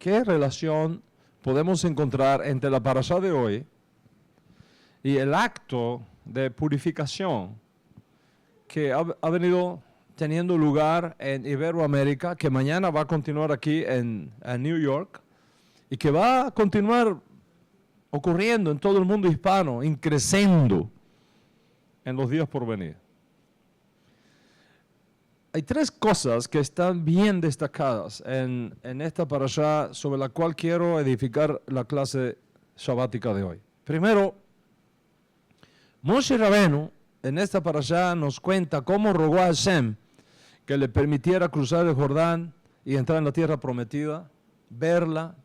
¿qué relación podemos encontrar entre la parashá de hoy y el acto de purificación que ha venido teniendo lugar en Iberoamérica, que mañana va a continuar aquí en New York y que va a continuar ocurriendo en todo el mundo hispano, increciendo en los días por venir? Hay tres cosas que están bien destacadas en esta parashá sobre la cual quiero edificar la clase sabática de hoy. Primero, Moshe Rabenu en esta parashá nos cuenta cómo rogó a Hashem que le permitiera cruzar el Jordán y entrar en la tierra prometida, verla,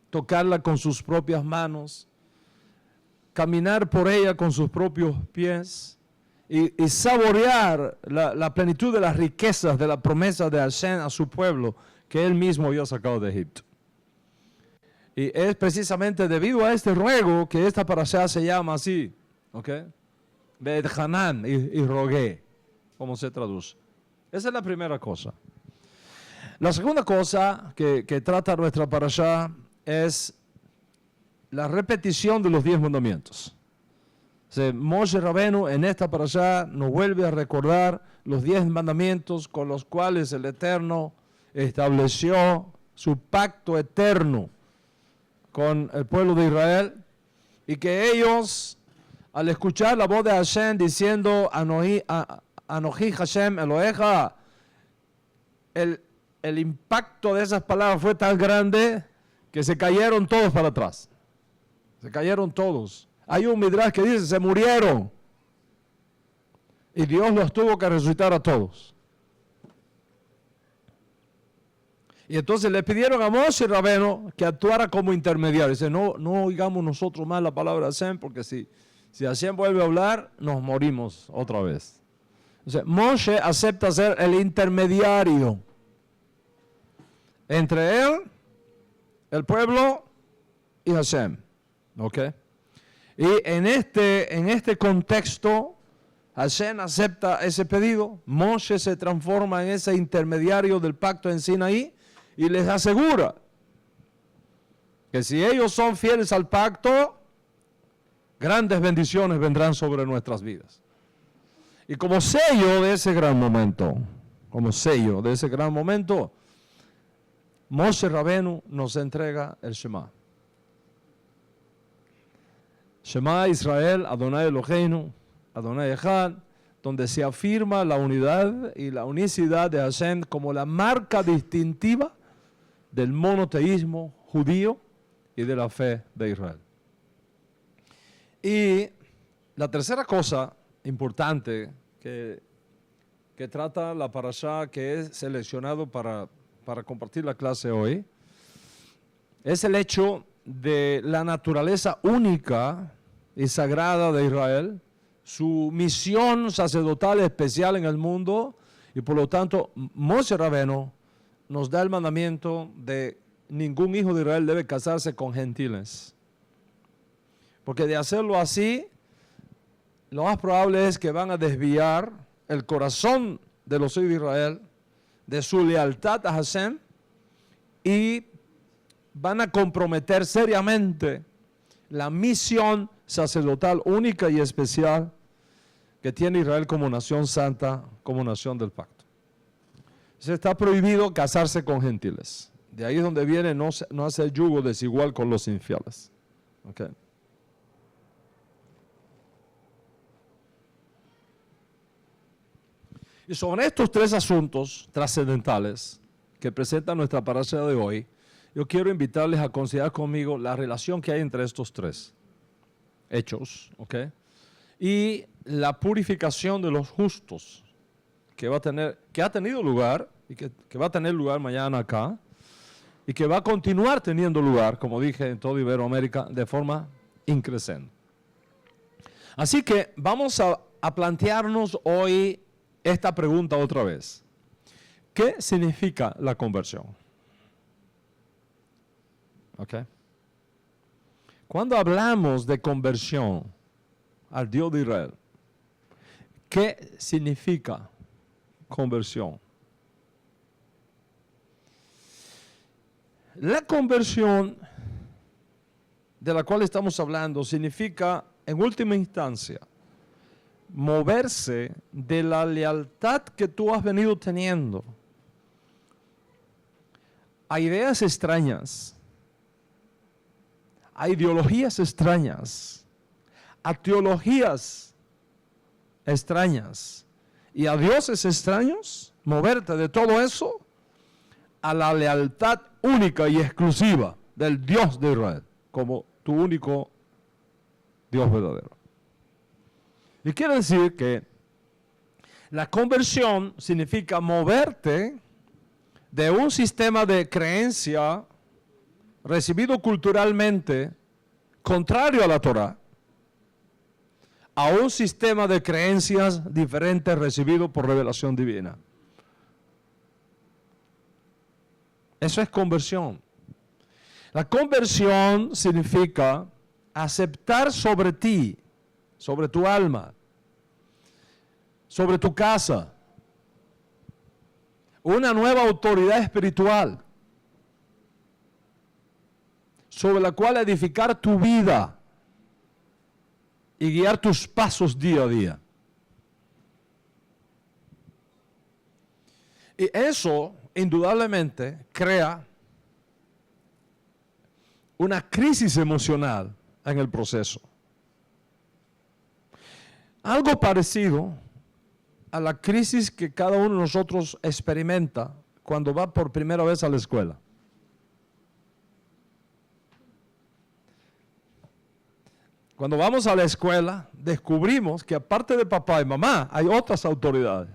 tocarla con sus propias manos, caminar por ella con sus propios pies y saborear la plenitud de las riquezas de la promesa de Hashem a su pueblo que él mismo había sacado de Egipto. Y es precisamente debido a este ruego que esta parashá se llama así, ¿ok? Be'et-Hanan y rogué, como se traduce. Esa es la primera cosa. La segunda cosa que trata nuestra parashá es la repetición de los 10 mandamientos. Moshe Rabenu en esta parashá nos vuelve a recordar los 10 mandamientos con los cuales el Eterno estableció su pacto eterno con el pueblo de Israel, y que ellos, al escuchar la voz de Hashem diciendo Anoji Hashem Eloheja, el impacto de esas palabras fue tan grande que se cayeron todos para atrás. Se cayeron todos. Hay un midrash que dice, se murieron. Y Dios los tuvo que resucitar a todos. Y entonces le pidieron a Moshe Rabenu que actuara como intermediario. Dice, no oigamos nosotros más la palabra de Hashem, porque si Hashem vuelve a hablar, nos morimos otra vez. Entonces, Moshe acepta ser el intermediario entre él, el pueblo y Hashem. ¿Ok? Y en este contexto, Hashem acepta ese pedido. Moshe se transforma en ese intermediario del pacto en Sinaí y les asegura que si ellos son fieles al pacto, grandes bendiciones vendrán sobre nuestras vidas. Y como sello de ese gran momento, Moshe Rabenu nos entrega el Shema. Shema Israel, Adonai Eloheinu, Adonai Echad, donde se afirma la unidad y la unicidad de Hashem como la marca distintiva del monoteísmo judío y de la fe de Israel. Y la tercera cosa importante que trata la parashá que he seleccionado para compartir la clase hoy es el hecho de la naturaleza única y sagrada de Israel, su misión sacerdotal especial en el mundo, y por lo tanto Moshe Rabenu nos da el mandamiento de ningún hijo de Israel debe casarse con gentiles, porque de hacerlo así, lo más probable es que van a desviar el corazón de los hijos de Israel de su lealtad a Hashem y van a comprometer seriamente la misión sacerdotal única y especial que tiene Israel como nación santa, como nación del pacto. Se está prohibido casarse con gentiles. De ahí es donde viene no hacer yugo desigual con los infieles. Okay. Y sobre estos tres asuntos trascendentales que presenta nuestra parashá de hoy, yo quiero invitarles a considerar conmigo la relación que hay entre estos tres hechos, ¿ok? Y la purificación de los justos que ha tenido lugar y que va a tener lugar mañana acá y que va a continuar teniendo lugar, como dije, en toda Iberoamérica de forma increciente. Así que vamos a plantearnos hoy esta pregunta otra vez. ¿Qué significa la conversión? ¿Ok? Cuando hablamos de conversión al Dios de Israel, ¿qué significa conversión? La conversión de la cual estamos hablando significa, en última instancia, moverse de la lealtad que tú has venido teniendo a ideas extrañas, a ideologías extrañas, a teologías extrañas y a dioses extraños, moverte de todo eso a la lealtad única y exclusiva del Dios de Israel, como tu único Dios verdadero. Y quiere decir que la conversión significa moverte de un sistema de creencia recibido culturalmente contrario a la Torah a un sistema de creencias diferentes recibido por revelación divina. Eso es conversión. La conversión significa aceptar sobre ti, sobre tu alma, sobre tu casa, una nueva autoridad espiritual sobre la cual edificar tu vida y guiar tus pasos día a día. Y eso, indudablemente, crea una crisis emocional en el proceso. Algo parecido a la crisis que cada uno de nosotros experimenta cuando va por primera vez a la escuela. Cuando vamos a la escuela, descubrimos que aparte de papá y mamá, hay otras autoridades.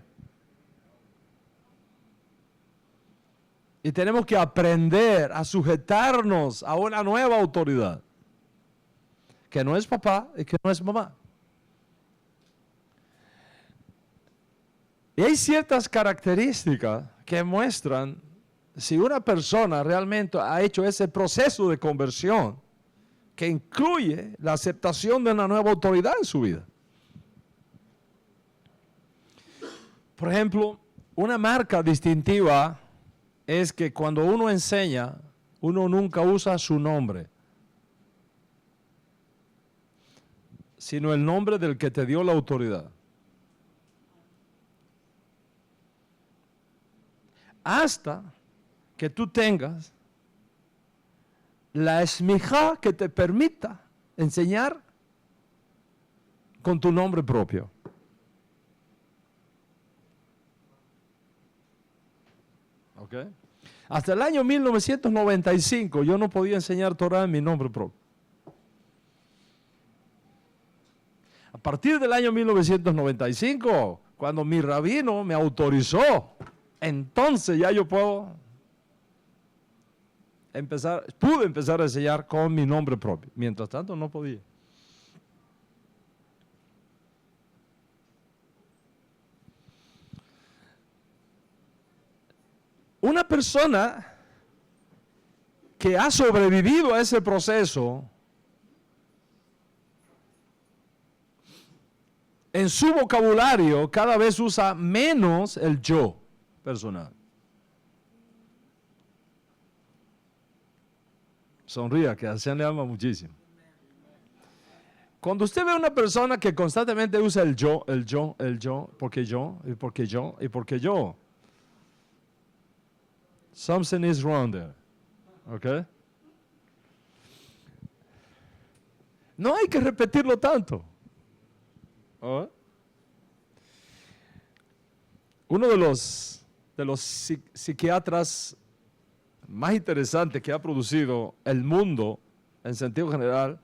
Y tenemos que aprender a sujetarnos a una nueva autoridad, que no es papá y que no es mamá. Y hay ciertas características que muestran si una persona realmente ha hecho ese proceso de conversión que incluye la aceptación de una nueva autoridad en su vida. Por ejemplo, una marca distintiva es que cuando uno enseña, uno nunca usa su nombre, sino el nombre del que te dio la autoridad. Hasta que tú tengas la esmijá que te permita enseñar con tu nombre propio. ¿Ok? Hasta el año 1995 yo no podía enseñar Torah en mi nombre propio. A partir del año 1995, cuando mi rabino me autorizó, entonces ya yo pude empezar a enseñar con mi nombre propio. Mientras tanto no podía. Una persona que ha sobrevivido a ese proceso, en su vocabulario cada vez usa menos el yo personal. Sonría, que a Hashem le ama muchísimo. Cuando usted ve a una persona que constantemente usa el yo, porque yo, y porque yo, y porque yo, something is wrong there. ¿Ok? No hay que repetirlo tanto. ¿Oh? Uno de los psiquiatras más interesantes que ha producido el mundo en sentido general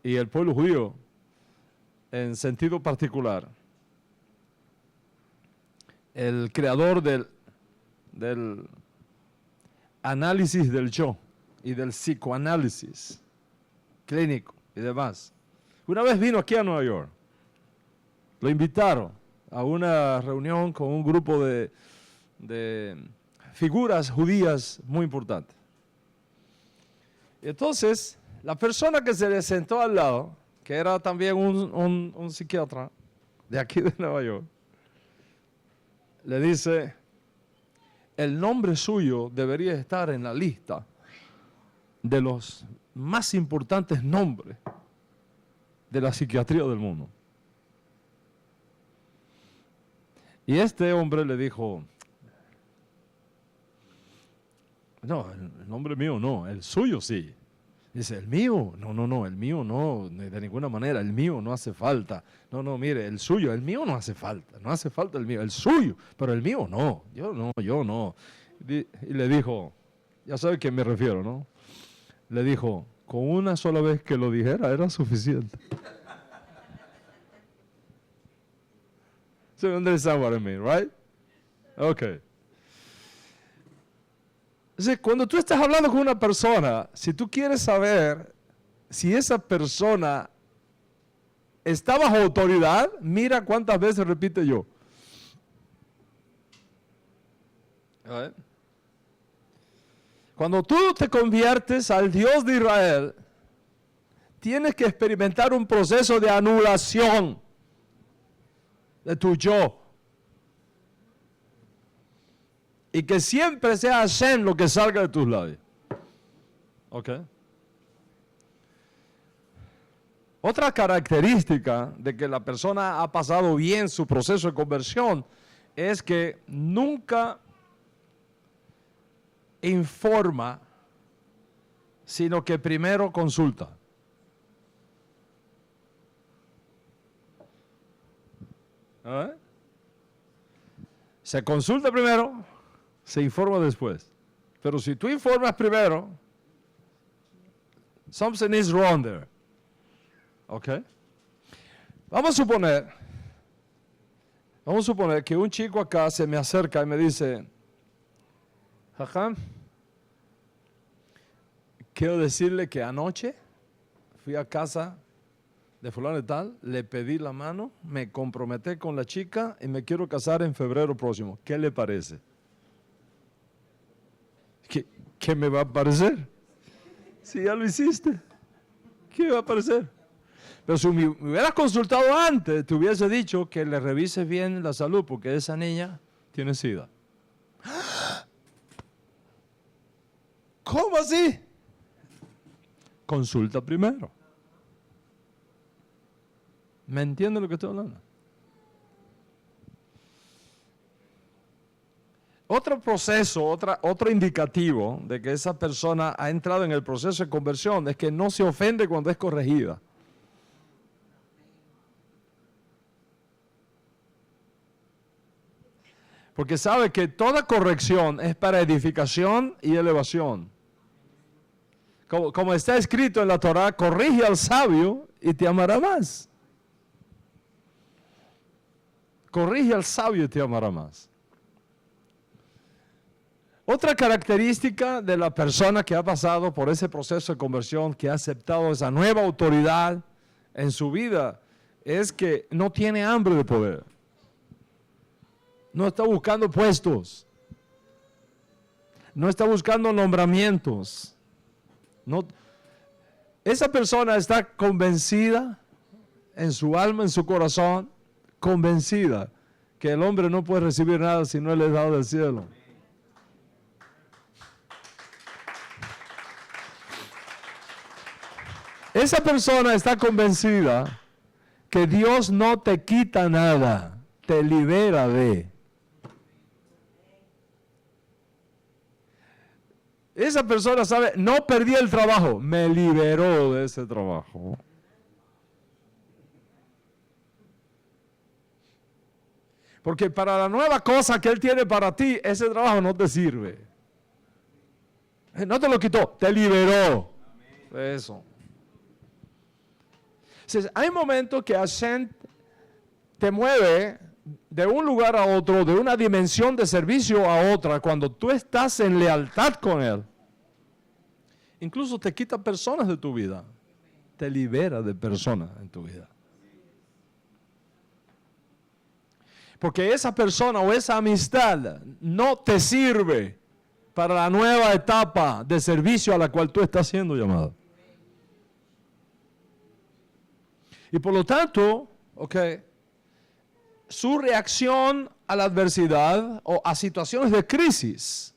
y el pueblo judío en sentido particular, el creador del análisis del yo y del psicoanálisis clínico y demás, una vez vino aquí a Nueva York. Lo invitaron a una reunión con un grupo de figuras judías muy importantes. Y entonces, la persona que se le sentó al lado, que era también un psiquiatra de aquí de Nueva York, le dice, el nombre suyo debería estar en la lista de los más importantes nombres de la psiquiatría del mundo. Y este hombre le dijo, no, el nombre mío no, el suyo sí. Dice, ¿el mío? No, el mío no, de ninguna manera, el mío no hace falta. No, mire, el suyo, el mío no hace falta el mío, el suyo, pero el mío no, yo no. Y le dijo, ya sabe a quién me refiero, ¿no? Le dijo, con una sola vez que lo dijera era suficiente. So you understand what I mean, right? Okay. Entonces, cuando tú estás hablando con una persona, si tú quieres saber si esa persona está bajo autoridad, mira cuántas veces repite yo. Right? Cuando tú te conviertes al Dios de Israel, tienes que experimentar un proceso de anulación de tu yo. Y que siempre sea Hashem lo que salga de tus labios. ¿Ok? Otra característica de que la persona ha pasado bien su proceso de conversión es que nunca informa, sino que primero consulta. ¿Eh? Se consulta primero, se informa después. Pero si tú informas primero, something is wrong there. ¿Ok? Vamos a suponer que un chico acá se me acerca y me dice, Jajam, quiero decirle que anoche fui a casa de fulano y tal, le pedí la mano, me comprometí con la chica y me quiero casar en febrero próximo. ¿Qué le parece? ¿Qué me va a parecer? Si ya lo hiciste, ¿qué va a parecer? Pero si me hubieras consultado antes, te hubiese dicho que le revises bien la salud, porque esa niña tiene SIDA. ¿Cómo así? Consulta primero. ¿Me entiende lo que estoy hablando? Otro proceso, otro indicativo de que esa persona ha entrado en el proceso de conversión es que no se ofende cuando es corregida. Porque sabe que toda corrección es para edificación y elevación. Como está escrito en la Torah, corrige al sabio y te amará más. Corrige al sabio y te amará más. Otra característica de la persona que ha pasado por ese proceso de conversión, que ha aceptado esa nueva autoridad en su vida, es que no tiene hambre de poder. No está buscando puestos. No está buscando nombramientos. No. Esa persona está convencida en su alma, en su corazón, convencida que el hombre no puede recibir nada si no le es dado del cielo. Esa persona está convencida que Dios no te quita nada, te libera de. Esa persona sabe, no perdí el trabajo, me liberó de ese trabajo. Porque para la nueva cosa que Él tiene para ti, ese trabajo no te sirve. No te lo quitó, te liberó. Eso. Hay momentos que Hashem te mueve de un lugar a otro, de una dimensión de servicio a otra, cuando tú estás en lealtad con Él. Incluso te quita personas de tu vida, te libera de personas en tu vida. Porque esa persona o esa amistad no te sirve para la nueva etapa de servicio a la cual tú estás siendo llamado. Y por lo tanto, su reacción a la adversidad o a situaciones de crisis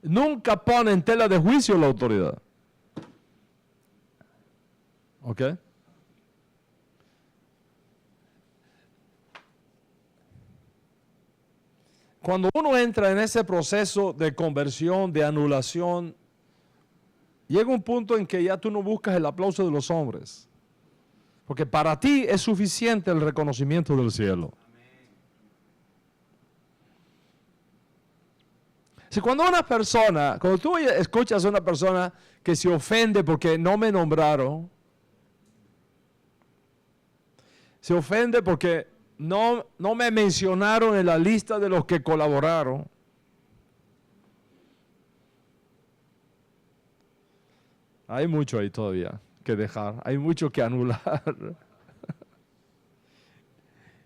nunca pone en tela de juicio la autoridad. ¿Ok? Cuando uno entra en ese proceso de conversión, de anulación, llega un punto en que ya tú no buscas el aplauso de los hombres. Porque para ti es suficiente el reconocimiento del cielo. Si cuando tú escuchas a una persona que se ofende porque no me nombraron, se ofende porque no me mencionaron en la lista de los que colaboraron, hay mucho ahí todavía que dejar, hay mucho que anular.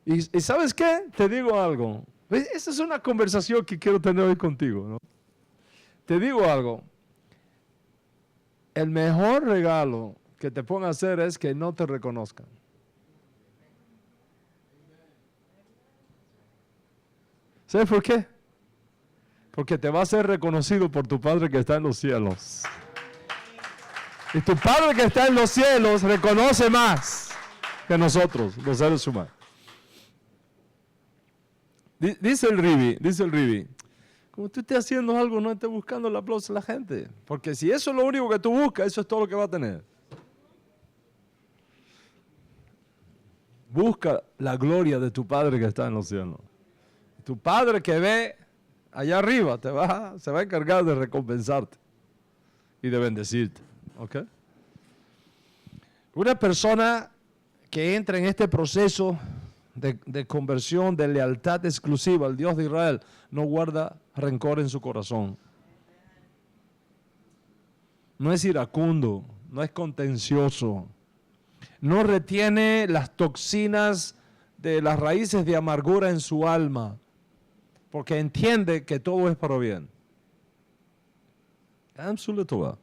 ¿Y sabes qué? Te digo algo. Esta es una conversación que quiero tener hoy contigo, ¿no? Te digo algo. El mejor regalo que te pueden hacer es que no te reconozcan. ¿Sabes por qué? Porque te va a ser reconocido por tu Padre que está en los cielos. Y tu Padre que está en los cielos reconoce más que nosotros, los seres humanos. Dice el Ribi, como tú estés haciendo algo, no estés buscando el aplauso de la gente. Porque si eso es lo único que tú buscas, eso es todo lo que va a tener. Busca la gloria de tu Padre que está en los cielos. Tu Padre que ve allá arriba se va a encargar de recompensarte y de bendecirte. ¿Ok? Una persona que entra en este proceso de conversión, de lealtad exclusiva al Dios de Israel, no guarda rencor en su corazón. No es iracundo, no es contencioso, no retiene las toxinas de las raíces de amargura en su alma, porque entiende que todo es para bien. Absoluto.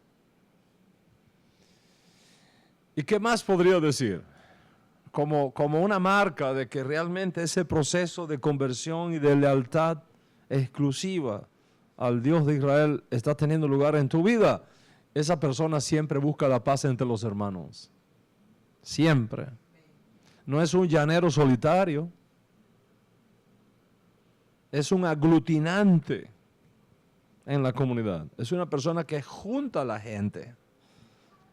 ¿Y qué más podría decir? Como una marca de que realmente ese proceso de conversión y de lealtad exclusiva al Dios de Israel está teniendo lugar en tu vida. Esa persona siempre busca la paz entre los hermanos. Siempre. No es un llanero solitario. Es un aglutinante en la comunidad. Es una persona que junta a la gente.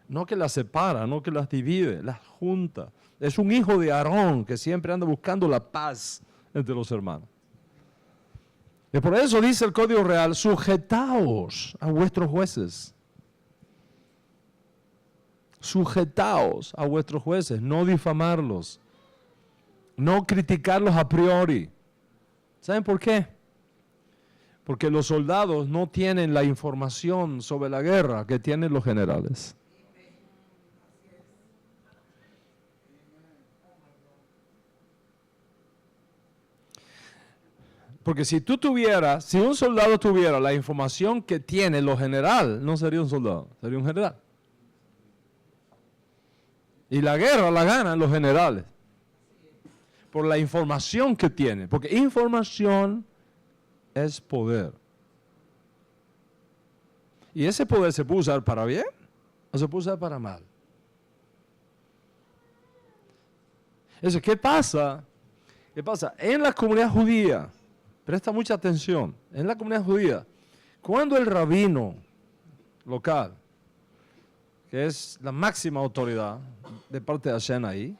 No que las separa, no que las divide, las junta. Es un hijo de Aarón que siempre anda buscando la paz entre los hermanos. Y por eso dice el Código Real, sujetaos a vuestros jueces. Sujetaos a vuestros jueces, no difamarlos, no criticarlos a priori. ¿Saben por qué? Porque los soldados no tienen la información sobre la guerra que tienen los generales. Porque si un soldado tuviera la información que tiene lo general, no sería un soldado, sería un general. Y la guerra la ganan los generales. Por la información que tienen. Porque información es poder. Y ese poder se puede usar para bien o se puede usar para mal. Eso, ¿qué pasa? ¿Qué pasa? En la comunidad judía, presta mucha atención, en la comunidad judía, cuando el rabino local, que es la máxima autoridad de parte de Hashem ahí,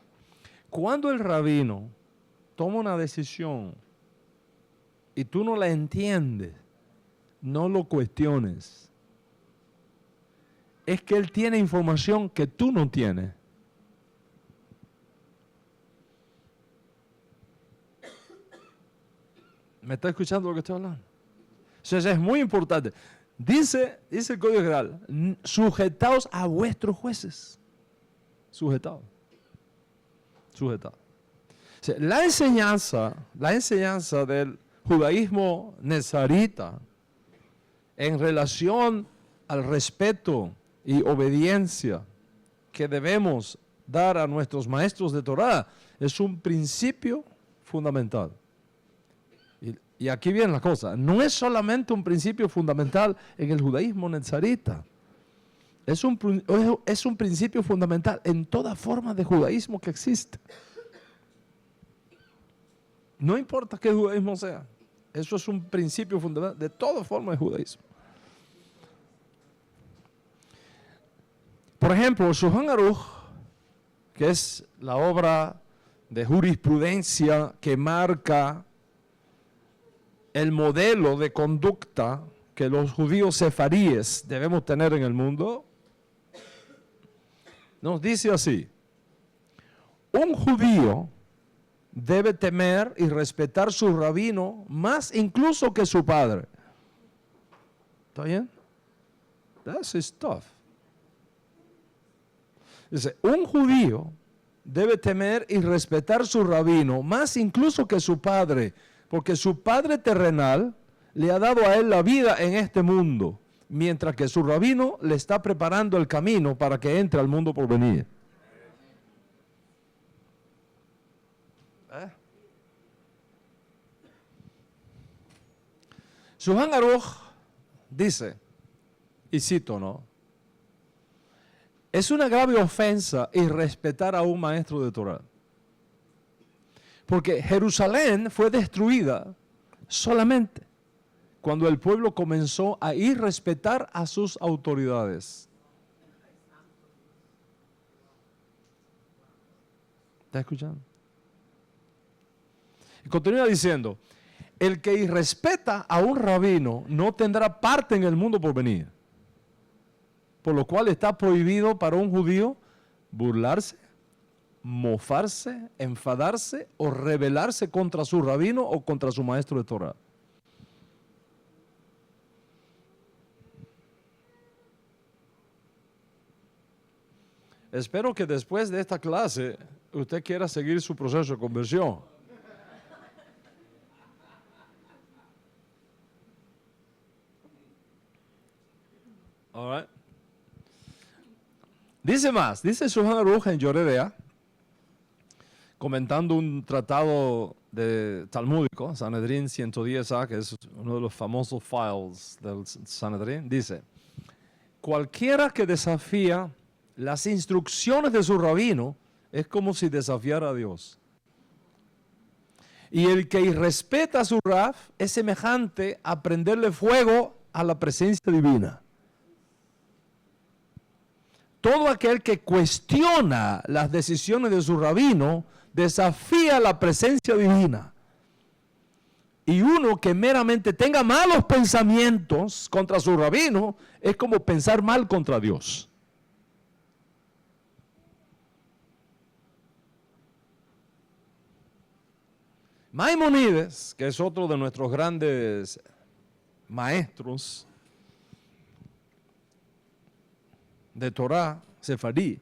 cuando el rabino toma una decisión y tú no la entiendes, no lo cuestiones. Es que él tiene información que tú no tienes. ¿Me está escuchando lo que estoy hablando? Entonces es muy importante. Dice el Código Real, sujetaos a vuestros jueces. Sujetaos. O sea, la enseñanza del judaísmo nezarita en relación al respeto y obediencia que debemos dar a nuestros maestros de Torah es un principio fundamental. Y aquí viene la cosa, no es solamente un principio fundamental en el judaísmo nezarita, Es un principio fundamental en toda forma de judaísmo que existe. No importa qué judaísmo sea. Eso es un principio fundamental de toda forma de judaísmo. Por ejemplo, Shulchan Aruch, que es la obra de jurisprudencia que marca el modelo de conducta que los judíos sefaríes debemos tener en el mundo, nos dice así: un judío debe temer y respetar su rabino más incluso que su padre. ¿Está bien? That's his stuff. Dice, un judío debe temer y respetar su rabino más incluso que su padre, porque su padre terrenal le ha dado a él la vida en este mundo, mientras que su rabino le está preparando el camino para que entre al mundo por venir. Shulchan Aruch dice, y cito, ¿no? Es una grave ofensa irrespetar a un maestro de Torah. Porque Jerusalén fue destruida solamente cuando el pueblo comenzó a irrespetar a sus autoridades. ¿Está escuchando? Y continúa diciendo, el que irrespeta a un rabino no tendrá parte en el mundo por venir. Por lo cual está prohibido para un judío burlarse, mofarse, enfadarse o rebelarse contra su rabino o contra su maestro de Torah. Espero que después de esta clase usted quiera seguir su proceso de conversión. All right. Dice más, dice Shulchan Aruch en Yoredea, comentando un tratado de talmúdico, Sanedrín 110a, que es uno de los famosos files del Sanedrín, dice, cualquiera que desafía las instrucciones de su rabino es como si desafiara a Dios. Y el que irrespeta a su rab es semejante a prenderle fuego a la presencia divina. Todo aquel que cuestiona las decisiones de su rabino desafía la presencia divina. Y uno que meramente tenga malos pensamientos contra su rabino es como pensar mal contra Dios. Maimonides, que es otro de nuestros grandes maestros de Torah, sefarí,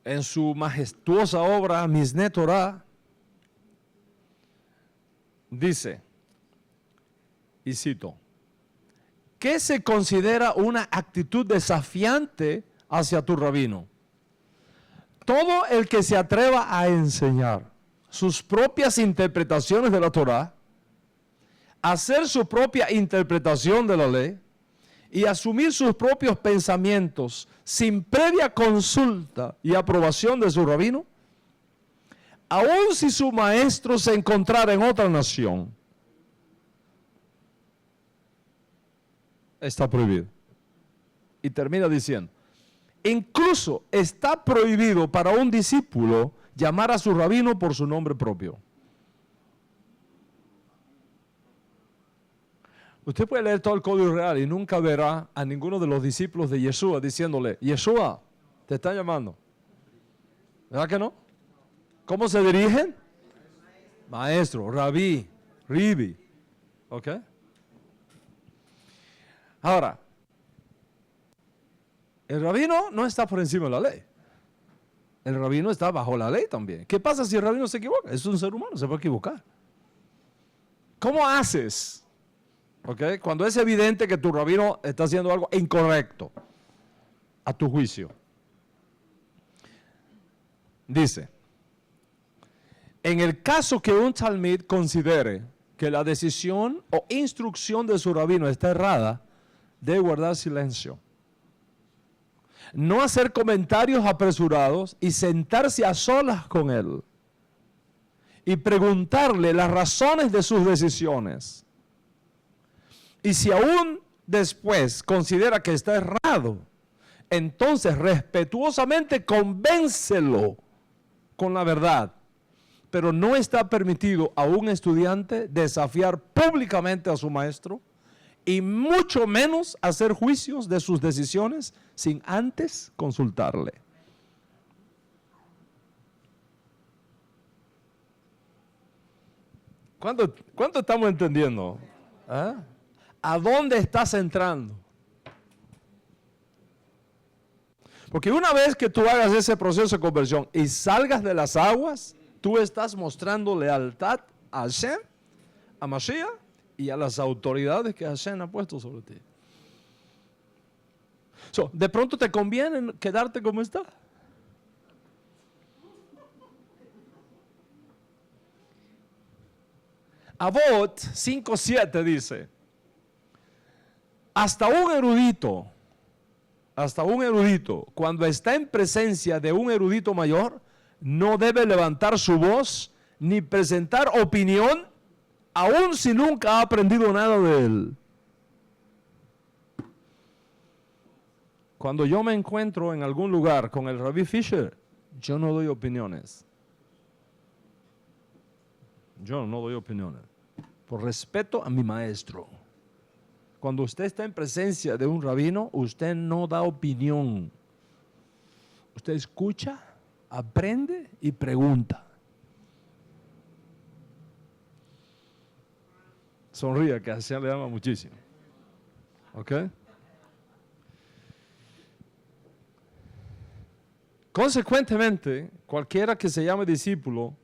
en su majestuosa obra Mishneh Torah, dice, y cito, ¿qué se considera una actitud desafiante hacia tu rabino? Todo el que se atreva a enseñar sus propias interpretaciones de la Torah, hacer su propia interpretación de la ley, y asumir sus propios pensamientos sin previa consulta y aprobación de su rabino, aun si su maestro se encontrara en otra nación, está prohibido. Y termina diciendo, incluso está prohibido para un discípulo llamar a su rabino por su nombre propio. Usted puede leer todo el Código Real y nunca verá a ninguno de los discípulos de Yeshua diciéndole, Yeshua, te está llamando. ¿Verdad que no? ¿Cómo se dirigen? Maestro, rabí, ribi. ¿Ok? Ahora, el rabino no está por encima de la ley. El rabino está bajo la ley también. ¿Qué pasa si el rabino se equivoca? Es un ser humano, se puede equivocar. ¿Cómo haces? ¿Okay? Cuando es evidente que tu rabino está haciendo algo incorrecto a tu juicio. Dice, en el caso que un talmid considere que la decisión o instrucción de su rabino está errada, debe guardar silencio. No hacer comentarios apresurados y sentarse a solas con él y preguntarle las razones de sus decisiones. Y si aún después considera que está errado, entonces respetuosamente convéncelo con la verdad. Pero no está permitido a un estudiante desafiar públicamente a su maestro y mucho menos hacer juicios de sus decisiones sin antes consultarle. ¿Cuánto estamos entendiendo? ¿Ah? ¿A dónde estás entrando? Porque una vez que tú hagas ese proceso de conversión y salgas de las aguas, tú estás mostrando lealtad a Hashem, a Mashiach y a las autoridades que Hashem ha puesto sobre ti. De pronto te conviene quedarte como está. Avot 5:7 dice, hasta un erudito, cuando está en presencia de un erudito mayor, no debe levantar su voz ni presentar opinión, aun si nunca ha aprendido nada de él. Cuando yo me encuentro en algún lugar con el Rabbi Fisher, yo no doy opiniones. Yo no doy opiniones. Por respeto a mi maestro. Cuando usted está en presencia de un rabino, usted no da opinión. Usted escucha, aprende y pregunta. Sonríe, que a Hashem le ama muchísimo. ¿Ok? Consecuentemente, cualquiera que se llame discípulo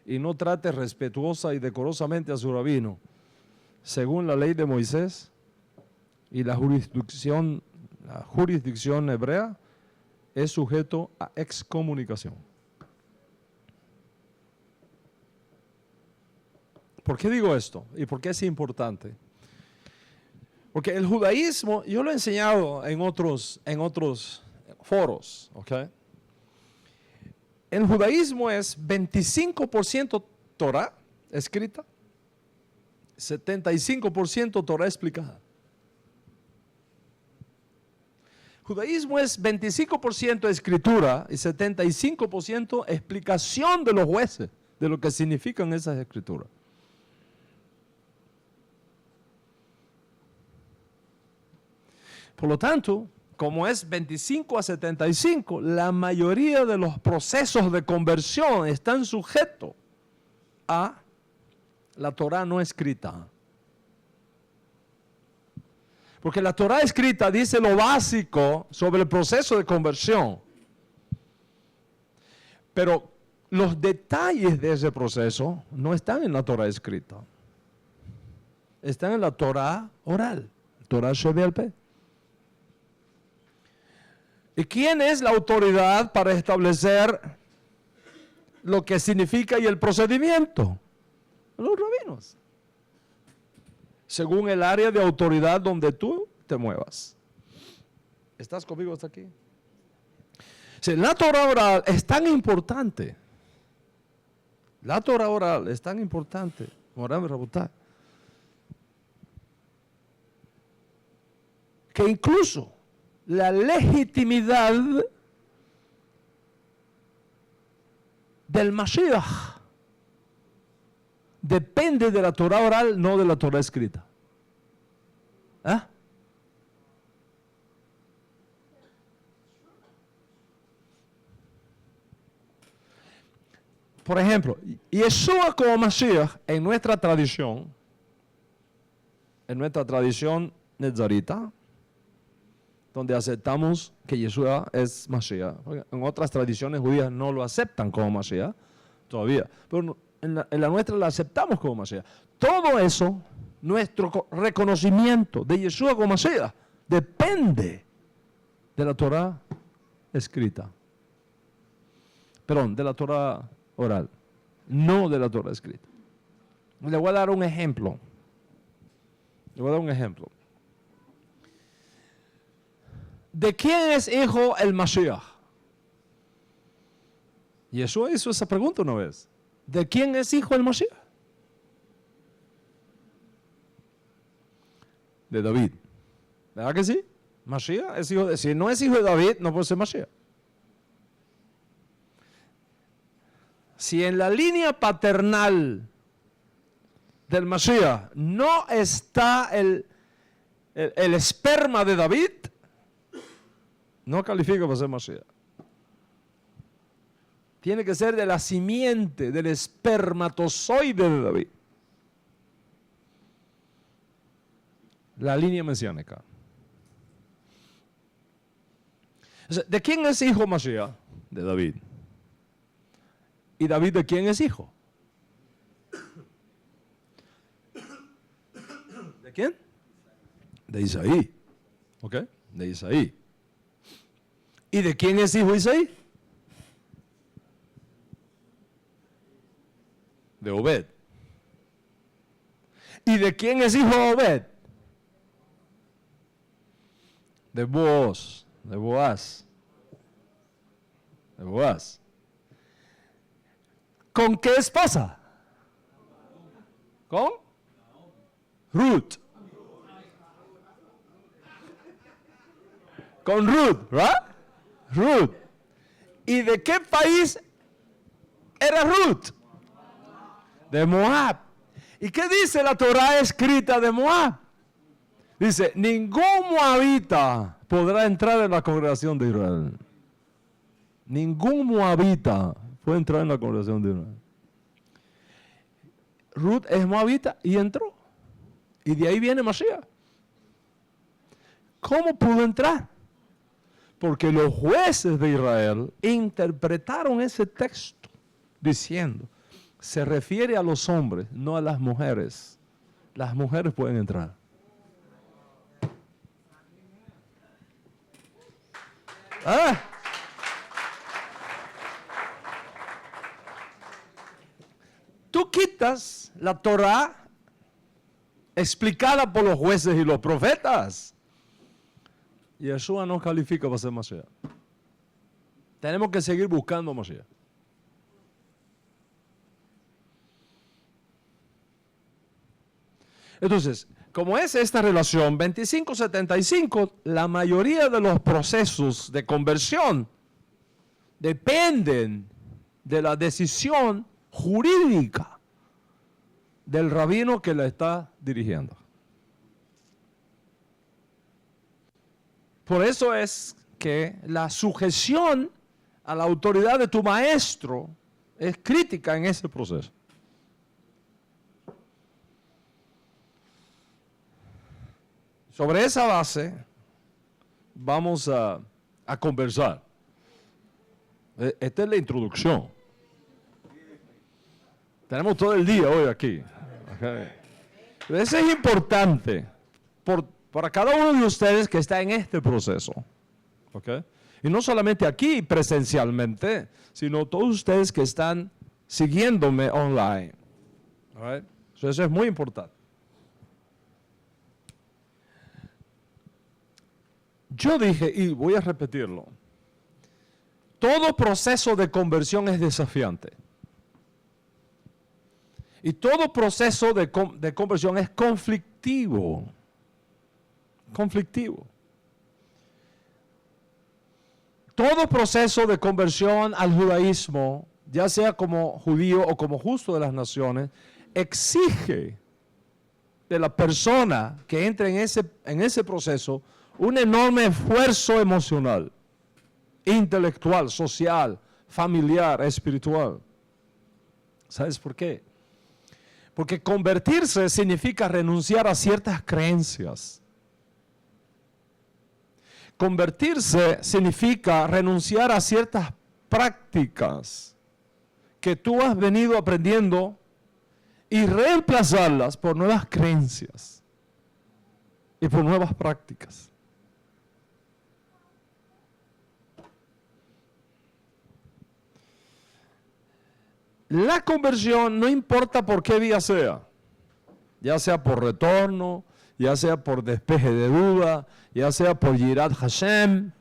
y no trate respetuosa y decorosamente a su rabino, según la ley de Moisés y la jurisdicción hebrea, es sujeto a excomunicación. ¿Por qué digo esto? ¿Y por qué es importante? Porque el judaísmo, yo lo he enseñado en otros foros, ¿ok? El judaísmo es 25% Torah escrita, 75% Torah explicada. Judaísmo es 25% escritura y 75% explicación de los jueces de lo que significan esas escrituras. Por lo tanto, como es 25-75, la mayoría de los procesos de conversión están sujetos a la Torah no escrita. Porque la Torah escrita dice lo básico sobre el proceso de conversión. Pero los detalles de ese proceso no están en la Torah escrita. Están en la Torah oral, Torah Shebe'al Peh. ¿Y quién es la autoridad para establecer lo que significa y el procedimiento? Los rabinos. Según el área de autoridad donde tú te muevas. ¿Estás conmigo hasta aquí? Sí, la Torah oral es tan importante. La Torah oral es tan importante. Que incluso la legitimidad del Mashiach depende de la Torah oral, no de la Torah escrita. ¿Ah? Por ejemplo, Yeshua como Mashiach en nuestra tradición nezarita, donde aceptamos que Yeshua es Mashiach. En otras tradiciones judías no lo aceptan como Mashiach todavía, pero en la nuestra la aceptamos como Mashiach. Todo eso, nuestro reconocimiento de Yeshua como Mashiach, depende de la Torah escrita. Perdón, de la Torah oral, no de la Torah escrita. Le voy a dar un ejemplo. ¿de quién es hijo el Mashiach? Yeshua hizo esa pregunta una vez. ¿De quién es hijo el Mashiach? De David. ¿Verdad que sí? Mashiach es hijo de... Si no es hijo de David, no puede ser Mashiach. Si en la línea paternal del Mashiach no está el esperma de David, no califica para ser Mashiach. Tiene que ser de la simiente, del espermatozoide de David. La línea mesiánica. O sea, ¿de quién es hijo Mashiach? De David. ¿Y David de quién es hijo? ¿De quién? De Isaí. ¿Ok? De Isaí. ¿Y de quién es hijo Isaí? De Obed. ¿Y de quién es hijo Obed? De Boaz. De Boaz. De Boaz. ¿Con qué esposa? ¿Con? Ruth. Con Ruth, ¿verdad? Ruth. ¿Y de qué país era Ruth? De Moab. ¿Y qué dice la Torah escrita de Moab? Dice, ningún moabita podrá entrar en la congregación de Israel. Ningún moabita puede entrar en la congregación de Israel. Ruth es moabita y entró. Y de ahí viene Mashiach. ¿Cómo pudo entrar? Porque los jueces de Israel interpretaron ese texto diciendo, se refiere a los hombres, no a las mujeres. Las mujeres pueden entrar. ¿Ah? Tú quitas la Torah explicada por los jueces y los profetas. Y Yeshua no califica para ser Mashiach. Tenemos que seguir buscando Mashiach. Entonces, como es esta relación 25-75, la mayoría de los procesos de conversión dependen de la decisión jurídica del rabino que la está dirigiendo. Por eso es que la sujeción a la autoridad de tu maestro es crítica en ese proceso. Sobre esa base vamos a conversar. Esta es la introducción. Tenemos todo el día hoy aquí. Okay. Eso es importante para cada uno de ustedes que está en este proceso. Okay. Y no solamente aquí presencialmente, sino todos ustedes que están siguiéndome online. All right? So eso es muy importante. Yo dije, y voy a repetirlo, todo proceso de conversión es desafiante. Y todo proceso de conversión es conflictivo. Conflictivo. Todo proceso de conversión al judaísmo, ya sea como judío o como justo de las naciones, exige de la persona que entra en ese proceso un enorme esfuerzo emocional, intelectual, social, familiar, espiritual. ¿Sabes por qué? Porque convertirse significa renunciar a ciertas creencias. Convertirse significa renunciar a ciertas prácticas que tú has venido aprendiendo y reemplazarlas por nuevas creencias y por nuevas prácticas. La conversión no importa por qué vía sea, ya sea por retorno, ya sea por despeje de duda, ya sea por Yirat Hashem,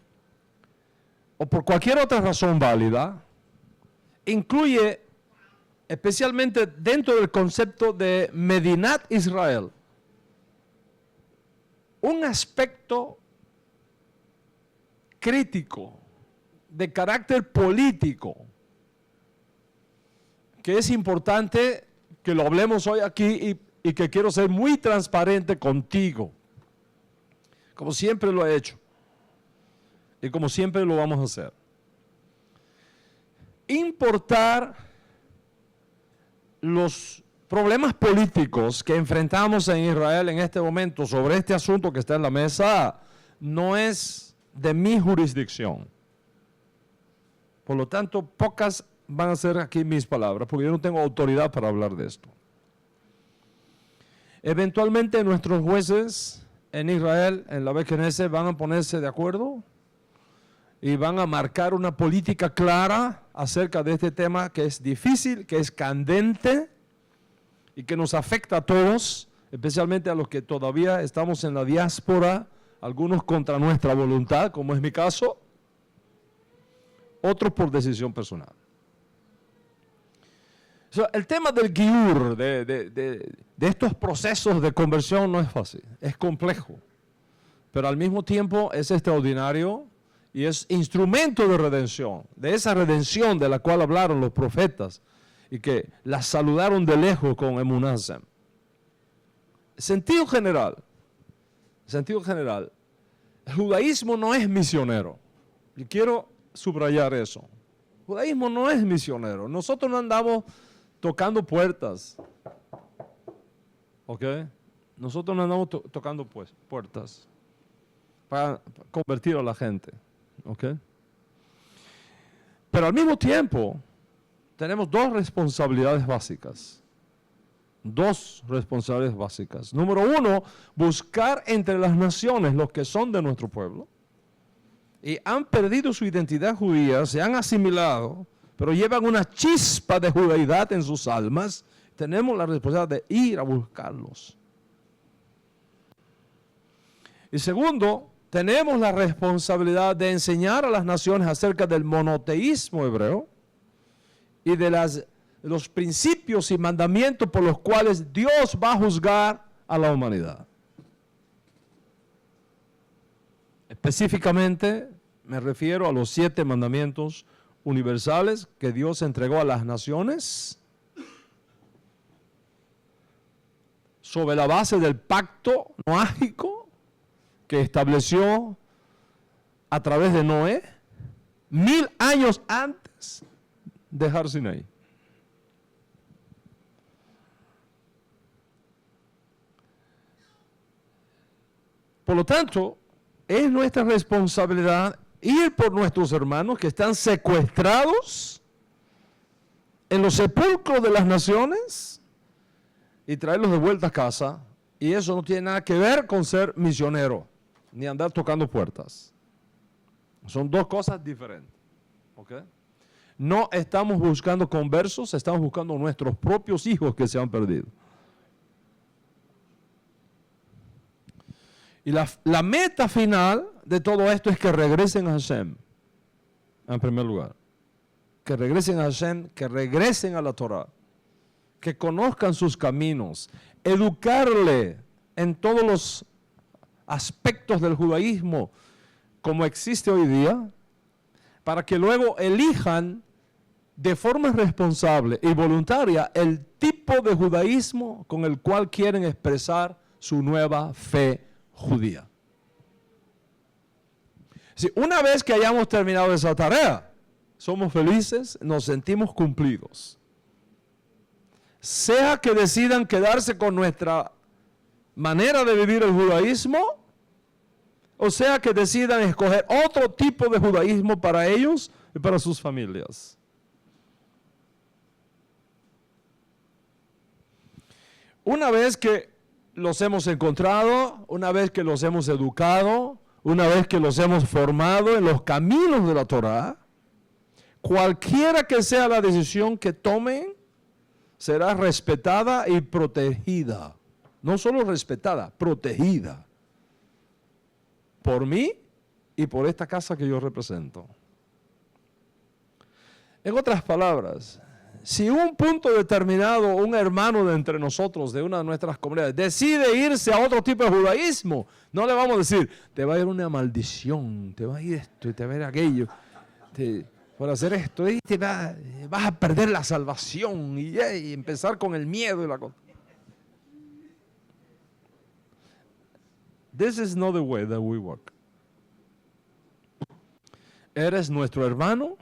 o por cualquier otra razón válida, incluye, especialmente dentro del concepto de Medinat Israel, un aspecto crítico de carácter político que es importante que lo hablemos hoy aquí y que quiero ser muy transparente contigo, como siempre lo he hecho y como siempre lo vamos a hacer. Importar los problemas políticos que enfrentamos en Israel en este momento sobre este asunto que está en la mesa no es de mi jurisdicción. Por lo tanto, pocas van a ser aquí mis palabras, porque yo no tengo autoridad para hablar de esto. Eventualmente nuestros jueces en Israel, en la Beit Knesset, van a ponerse de acuerdo y van a marcar una política clara acerca de este tema que es difícil, que es candente y que nos afecta a todos, especialmente a los que todavía estamos en la diáspora, algunos contra nuestra voluntad, como es mi caso, otros por decisión personal. El tema del giur, de estos procesos de conversión no es fácil, es complejo, pero al mismo tiempo es extraordinario y es instrumento de redención, de esa redención de la cual hablaron los profetas y que la saludaron de lejos con Emunah Hashem. Sentido general, el judaísmo no es misionero, y quiero subrayar eso. El judaísmo no es misionero, nosotros no andamos tocando puertas, ¿ok? Nosotros no andamos tocando puertas para convertir a la gente, ¿ok? Pero al mismo tiempo tenemos dos responsabilidades básicas. Número uno, buscar entre las naciones los que son de nuestro pueblo y han perdido su identidad judía, se han asimilado, pero llevan una chispa de judaidad en sus almas. Tenemos la responsabilidad de ir a buscarlos. Y segundo, tenemos la responsabilidad de enseñar a las naciones acerca del monoteísmo hebreo y de los principios y mandamientos por los cuales Dios va a juzgar a la humanidad. Específicamente me refiero a los 7 mandamientos universales que Dios entregó a las naciones sobre la base del pacto noágico que estableció a través de Noé 1000 años antes de Har Sinaí. Por lo tanto, es nuestra responsabilidad ir por nuestros hermanos que están secuestrados en los sepulcros de las naciones y traerlos de vuelta a casa. Y eso no tiene nada que ver con ser misionero, ni andar tocando puertas. Son dos cosas diferentes. ¿Okay? No estamos buscando conversos, estamos buscando nuestros propios hijos que se han perdido. Y la meta final de todo esto es que regresen a Hashem, en primer lugar. Que regresen a Hashem, que regresen a la Torah, que conozcan sus caminos, educarle en todos los aspectos del judaísmo como existe hoy día, para que luego elijan de forma responsable y voluntaria el tipo de judaísmo con el cual quieren expresar su nueva fe judía. Si una vez que hayamos terminado esa tarea, somos felices, nos sentimos cumplidos. Sea que decidan quedarse con nuestra manera de vivir el judaísmo, o sea que decidan escoger otro tipo de judaísmo para ellos y para sus familias. Una vez que los hemos encontrado, una vez que los hemos educado, una vez que los hemos formado en los caminos de la Torah, cualquiera que sea la decisión que tomen, será respetada y protegida. No solo respetada, protegida. Por mí y por esta casa que yo represento. En otras palabras, si un punto determinado, un hermano de entre nosotros, de una de nuestras comunidades, decide irse a otro tipo de judaísmo, no le vamos a decir, te va a ir una maldición, te va a ir esto y te va a ir aquello, por hacer esto, y vas a perder la salvación y empezar con el miedo y la cosa. This is not the way that we work. Eres nuestro hermano.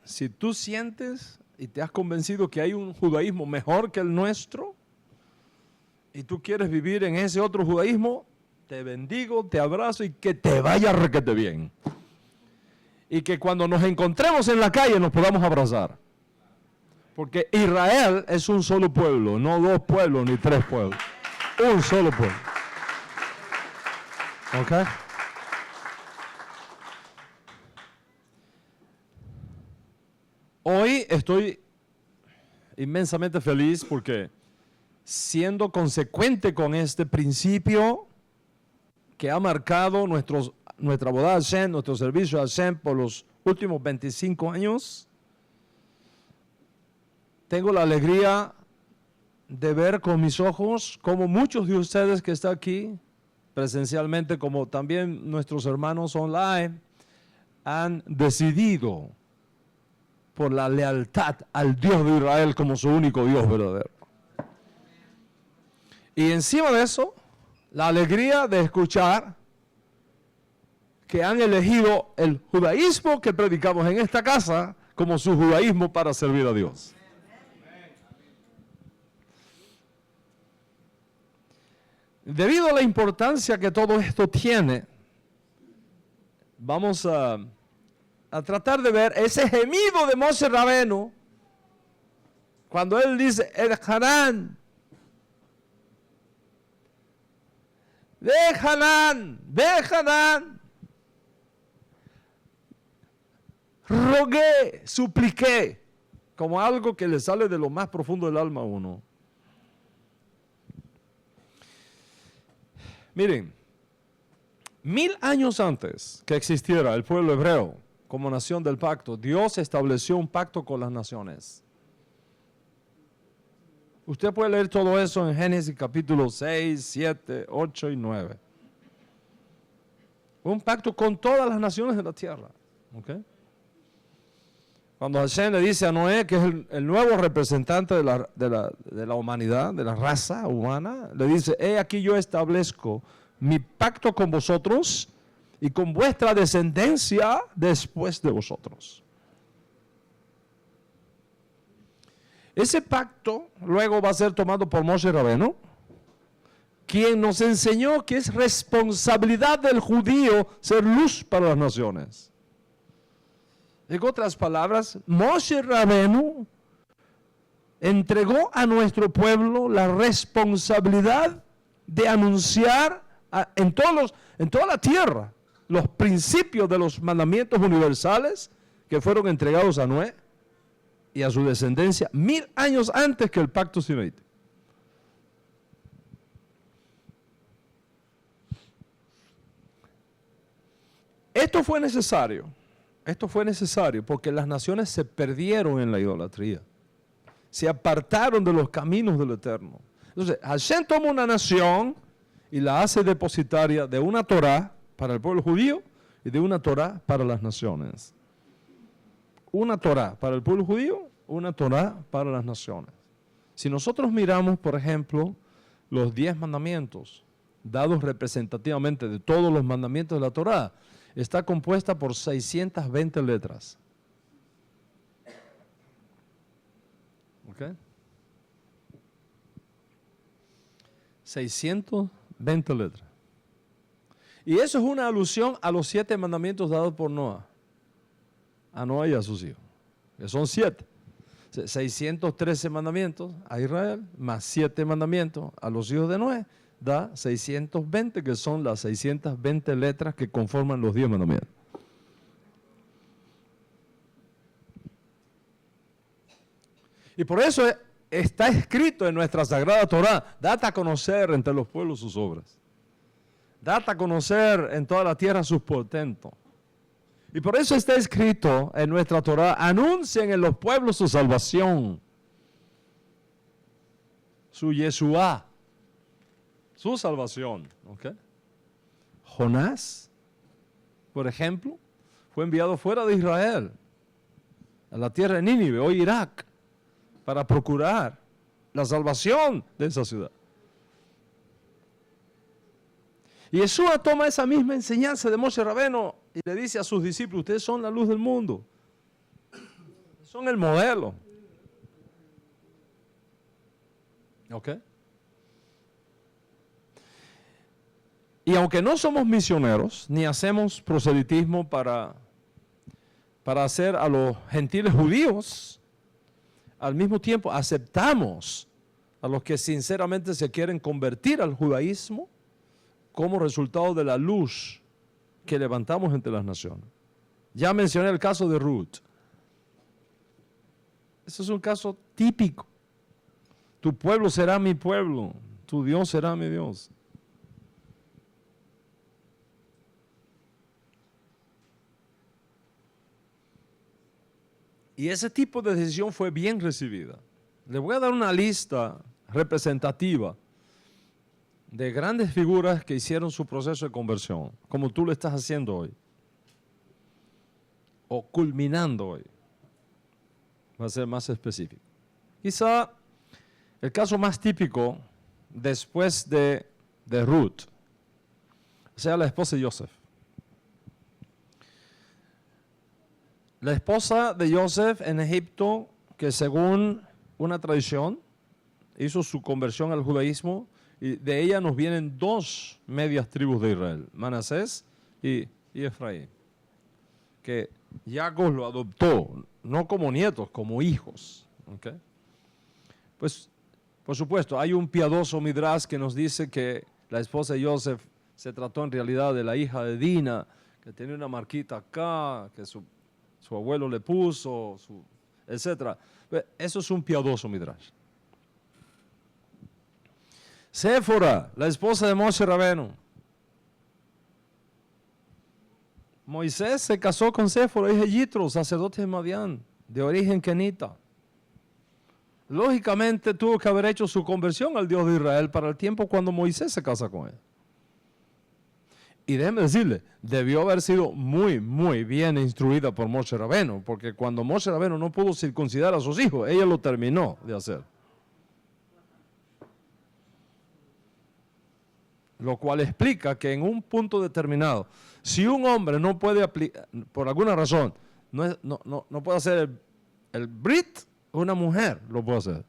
Si tú sientes y te has convencido que hay un judaísmo mejor que el nuestro y tú quieres vivir en ese otro judaísmo, te bendigo, te abrazo y que te vaya requete bien. Y que cuando nos encontremos en la calle nos podamos abrazar. Porque Israel es un solo pueblo, no dos pueblos ni tres pueblos. Un solo pueblo. ¿Ok? Hoy estoy inmensamente feliz porque siendo consecuente con este principio que ha marcado nuestra boda a Hashem, nuestro servicio a Hashem por los últimos 25 años, tengo la alegría de ver con mis ojos como muchos de ustedes que están aquí presencialmente, como también nuestros hermanos online, han decidido por la lealtad al Dios de Israel como su único Dios verdadero. Y encima de eso, la alegría de escuchar que han elegido el judaísmo que predicamos en esta casa como su judaísmo para servir a Dios. Debido a la importancia que todo esto tiene, vamos a tratar de ver ese gemido de Moshe Rabenu cuando él dice, Hanan, rogué, supliqué, como algo que le sale de lo más profundo del alma a uno. Miren, 1000 años antes que existiera el pueblo hebreo como nación del pacto, Dios estableció un pacto con las naciones. Usted puede leer todo eso en Génesis capítulo 6, 7, 8 y 9. Un pacto con todas las naciones de la tierra. ¿Okay? Cuando Hashem le dice a Noé, que es el nuevo representante de la humanidad, de la raza humana, le dice, he aquí yo establezco mi pacto con vosotros y con vuestra descendencia después de vosotros. Ese pacto luego va a ser tomado por Moshe Rabenu, quien nos enseñó que es responsabilidad del judío ser luz para las naciones. En otras palabras, Moshe Rabenu entregó a nuestro pueblo la responsabilidad de anunciar en toda la tierra los principios de los mandamientos universales que fueron entregados a Noé y a su descendencia 1000 años antes que el pacto sinaíta. Esto fue necesario porque las naciones se perdieron en la idolatría, se apartaron de los caminos del Eterno. Entonces, Hashem toma una nación y la hace depositaria de una Torah para el pueblo judío y de una Torah para las naciones. Una Torah para el pueblo judío, una Torah para las naciones. Si nosotros miramos, por ejemplo, los 10 mandamientos, dados representativamente de todos los mandamientos de la Torah, está compuesta por 620 letras. ¿Ok? 620 letras. Y eso es una alusión a los 7 mandamientos dados por Noé. A Noé y a sus hijos. Que son 7. 613 mandamientos a Israel, más 7 mandamientos a los hijos de Noé, da 620, que son las 620 letras que conforman los 10 mandamientos. Y por eso está escrito en nuestra Sagrada Torá, date a conocer entre los pueblos sus obras. Date a conocer en toda la tierra sus portentos. Y por eso está escrito en nuestra Torá, anuncien en los pueblos su salvación, su Yeshua, su salvación. ¿Okay? Jonás, por ejemplo, fue enviado fuera de Israel, a la tierra de Nínive, hoy Irak, para procurar la salvación de esa ciudad. Y Yeshua toma esa misma enseñanza de Moshe Rabeno y le dice a sus discípulos, ustedes son la luz del mundo, son el modelo. ¿Ok? Y aunque no somos misioneros, ni hacemos proselitismo para hacer a los gentiles judíos, al mismo tiempo aceptamos a los que sinceramente se quieren convertir al judaísmo como resultado de la luz que levantamos entre las naciones. Ya mencioné el caso de Ruth. Ese es un caso típico. Tu pueblo será mi pueblo, tu Dios será mi Dios. Y ese tipo de decisión fue bien recibida. Le voy a dar una lista representativa de grandes figuras que hicieron su proceso de conversión, como tú lo estás haciendo hoy, o culminando hoy. Va a ser más específico. Quizá el caso más típico después de Ruth sea la esposa de Joseph. La esposa de Joseph en Egipto, que según una tradición hizo su conversión al judaísmo, y de ella nos vienen dos medias tribus de Israel, Manasés y Efraín, que Jacob lo adoptó, no como nietos, como hijos. ¿Okay? Pues, por supuesto, hay un piadoso midrash que nos dice que la esposa de Joseph se trató en realidad de la hija de Dina, que tenía una marquita acá, que su abuelo le puso, etc. Eso es un piadoso midrash. Séfora, la esposa de Moshe Rabeno. Moisés se casó con Séfora, hija de Yitro, sacerdote de Madián, de origen kenita. Lógicamente tuvo que haber hecho su conversión al Dios de Israel para el tiempo cuando Moisés se casa con él. Y déjeme decirle, debió haber sido muy, muy bien instruida por Moshe Rabeno, porque cuando Moshe Rabeno no pudo circuncidar a sus hijos, ella lo terminó de hacer. Lo cual explica que en un punto determinado, si un hombre no puede aplicar, por alguna razón, no puede hacer el brit, una mujer lo puede hacer.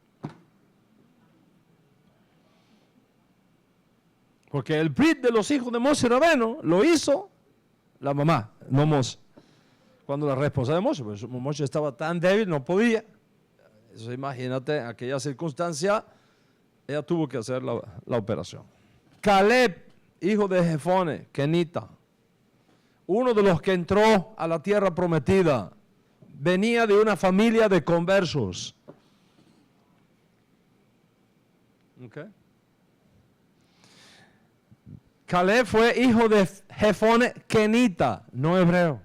Porque el brit de los hijos de Moshe Rabeno lo hizo la mamá, no Moshe. Cuando la esposa de Moshe, pues Moshe estaba tan débil, no podía. Eso imagínate, en aquella circunstancia, ella tuvo que hacer la operación. Caleb, hijo de Jefone, kenita, uno de los que entró a la tierra prometida, venía de una familia de conversos. Okay. Caleb fue hijo de Jefone kenita, no hebreo.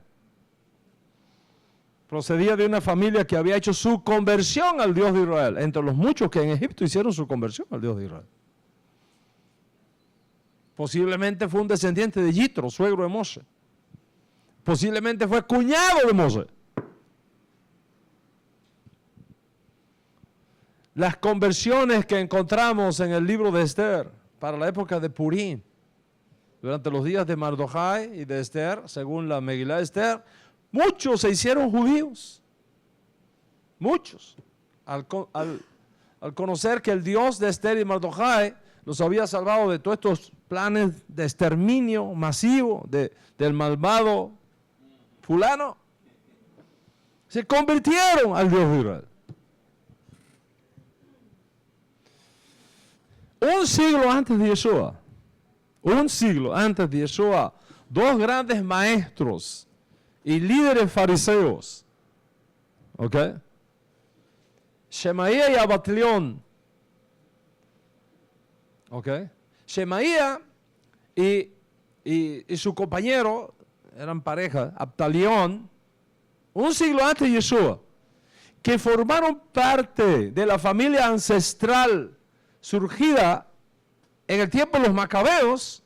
Procedía de una familia que había hecho su conversión al Dios de Israel, entre los muchos que en Egipto hicieron su conversión al Dios de Israel. Posiblemente fue un descendiente de Yitro, suegro de Moshe. Posiblemente fue cuñado de Moshe. Las conversiones que encontramos en el libro de Esther para la época de Purim, durante los días de Mardochai y de Esther, según la Megilá de Esther, muchos se hicieron judíos. Muchos. Al conocer que el Dios de Esther y Mardochai los había salvado de todos estos planes de exterminio masivo del malvado fulano, se convirtieron al Dios de Israel. Un siglo antes de Yeshua, dos grandes maestros y líderes fariseos, ¿ok?, Shemaía y Abatlión. ¿Ok? Shemaía y su compañero eran pareja, Abtalión, un siglo antes de Yeshua, que formaron parte de la familia ancestral surgida en el tiempo de los macabeos,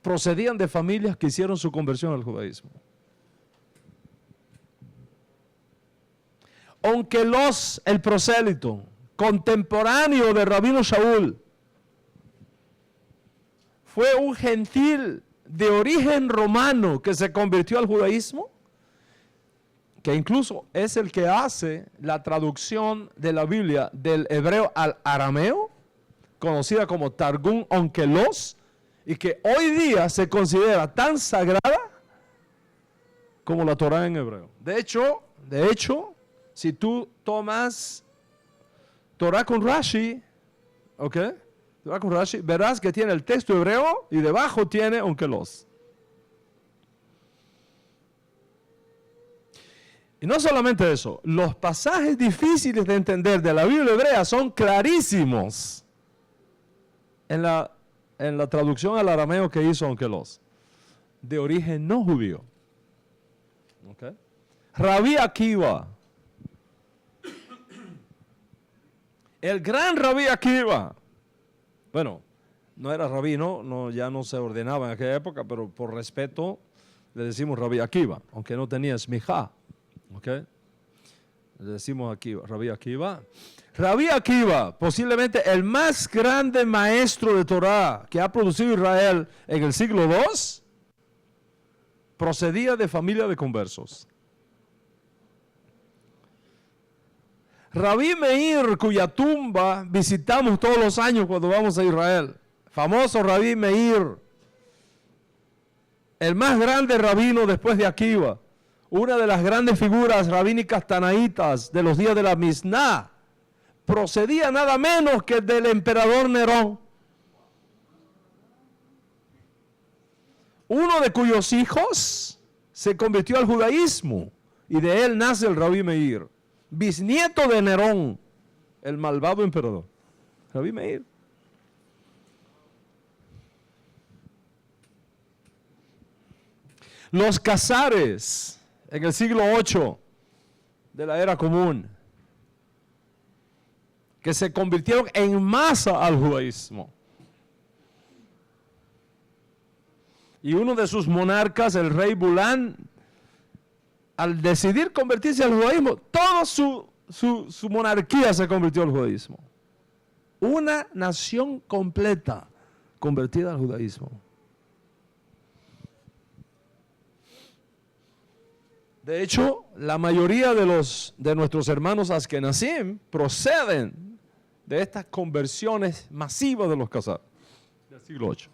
procedían de familias que hicieron su conversión al judaísmo. Aunque el prosélito, contemporáneo de Rabino Shaul, fue un gentil de origen romano que se convirtió al judaísmo, que incluso es el que hace la traducción de la Biblia del hebreo al arameo, conocida como Targum Onkelos, y que hoy día se considera tan sagrada como la Torá en hebreo. De hecho, si tú tomas Torá con Rashi, ¿ok? Torá con Rashi, verás que tiene el texto hebreo y debajo tiene Onkelos. Y no solamente eso, los pasajes difíciles de entender de la Biblia hebrea son clarísimos en la traducción al arameo que hizo Onkelos, de origen no judío. ¿Okay? Rabí Akiva, el gran Rabí Akiva, bueno, no era rabino, ya no se ordenaba en aquella época, pero por respeto le decimos Rabí Akiva, aunque no tenía smijá. ¿Okay? Le decimos aquí, Rabí Akiva. Rabí Akiva, posiblemente el más grande maestro de Torah que ha producido Israel en el siglo II, procedía de familia de conversos. Rabí Meir, cuya tumba visitamos todos los años cuando vamos a Israel. Famoso Rabí Meir, el más grande rabino después de Akiva. Una de las grandes figuras rabínicas tanaítas de los días de la Misná, procedía nada menos que del emperador Nerón. Uno de cuyos hijos se convirtió al judaísmo y de él nace el Rabí Meir, bisnieto de Nerón, el malvado emperador. Rabí Meir. Los Casares, en el siglo VIII de la era común, que se convirtieron en masa al judaísmo. Y uno de sus monarcas, el rey Bulán, al decidir convertirse al judaísmo, toda su monarquía se convirtió al judaísmo. Una nación completa convertida al judaísmo. De hecho, la mayoría de nuestros hermanos Askenazim proceden de estas conversiones masivas de los Khazar del siglo VIII.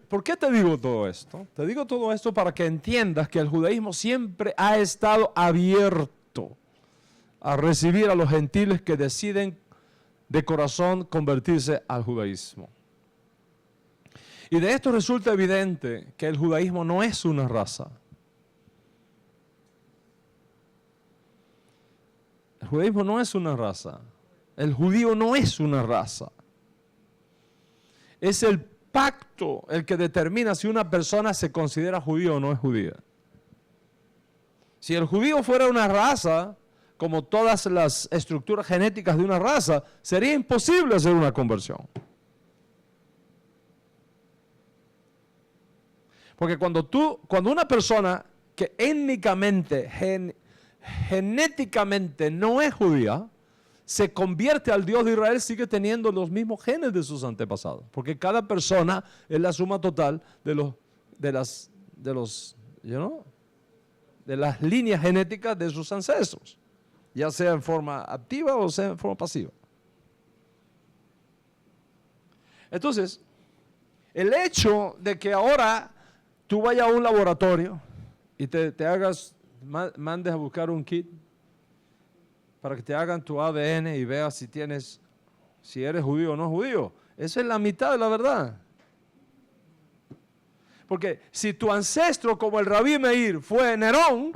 ¿Por qué te digo todo esto? Te digo todo esto para que entiendas que el judaísmo siempre ha estado abierto a recibir a los gentiles que deciden de corazón convertirse al judaísmo. Y de esto resulta evidente que el judaísmo no es una raza. El judaísmo no es una raza. El judío no es una raza. Es el pacto el que determina si una persona se considera judío o no es judía. Si el judío fuera una raza, como todas las estructuras genéticas de una raza, sería imposible hacer una conversión. Porque cuando una persona que étnicamente, genéticamente no es judía, se convierte al Dios de Israel, sigue teniendo los mismos genes de sus antepasados. Porque cada persona es la suma total de las líneas genéticas de sus ancestros, ya sea en forma activa o sea en forma pasiva. Entonces, el hecho de que ahora tú vayas a un laboratorio y mandes a buscar un kit para que te hagan tu ADN y veas si eres judío o no judío. Esa es la mitad de la verdad. Porque si tu ancestro, como el Rabí Meir, fue Nerón,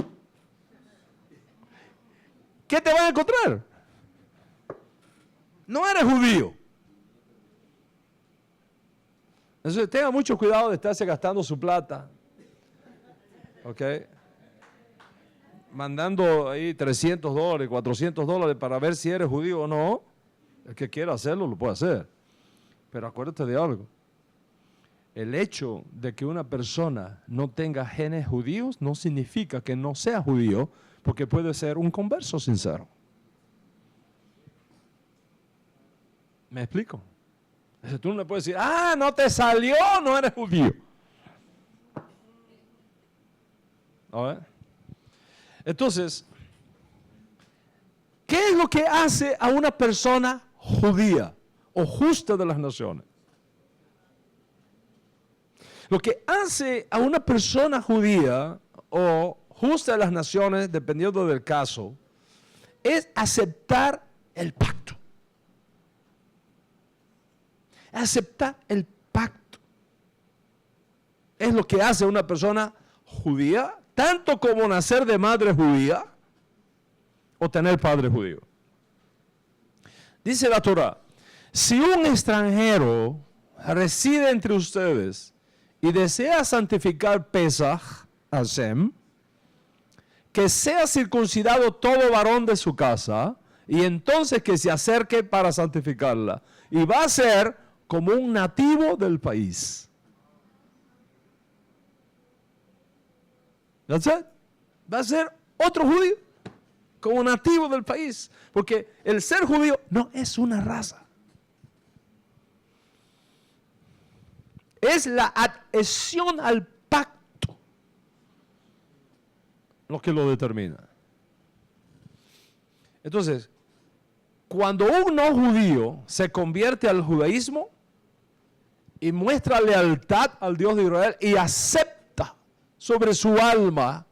¿qué te van a encontrar? No eres judío. Entonces tenga mucho cuidado de estarse gastando su plata. ¿Ok? Mandando ahí $300, $400 para ver si eres judío o no. El que quiera hacerlo lo puede hacer. Pero acuérdate de algo. El hecho de que una persona no tenga genes judíos no significa que no sea judío, porque puede ser un converso sincero. ¿Me explico? Entonces, tú no le puedes decir, no te salió, no eres judío. ¿A ver? Entonces, ¿qué es lo que hace a una persona judía o justa de las naciones? Lo que hace a una persona judía o justa de las naciones, dependiendo del caso, es aceptar el pacto. Aceptar el pacto. Es lo que hace a una persona judía, tanto como nacer de madre judía o tener padre judío. Dice la Torah, si un extranjero reside entre ustedes y desea santificar Pesach, Hashem, que sea circuncidado todo varón de su casa, y entonces que se acerque para santificarla. Y va a ser como un nativo del país. ¿That's it? Va a ser otro judío, como nativo del país. Porque el ser judío no es una raza. Es la adhesión al pacto lo que lo determina. Entonces, cuando un no judío se convierte al judaísmo y muestra lealtad al Dios de Israel y acepta sobre su alma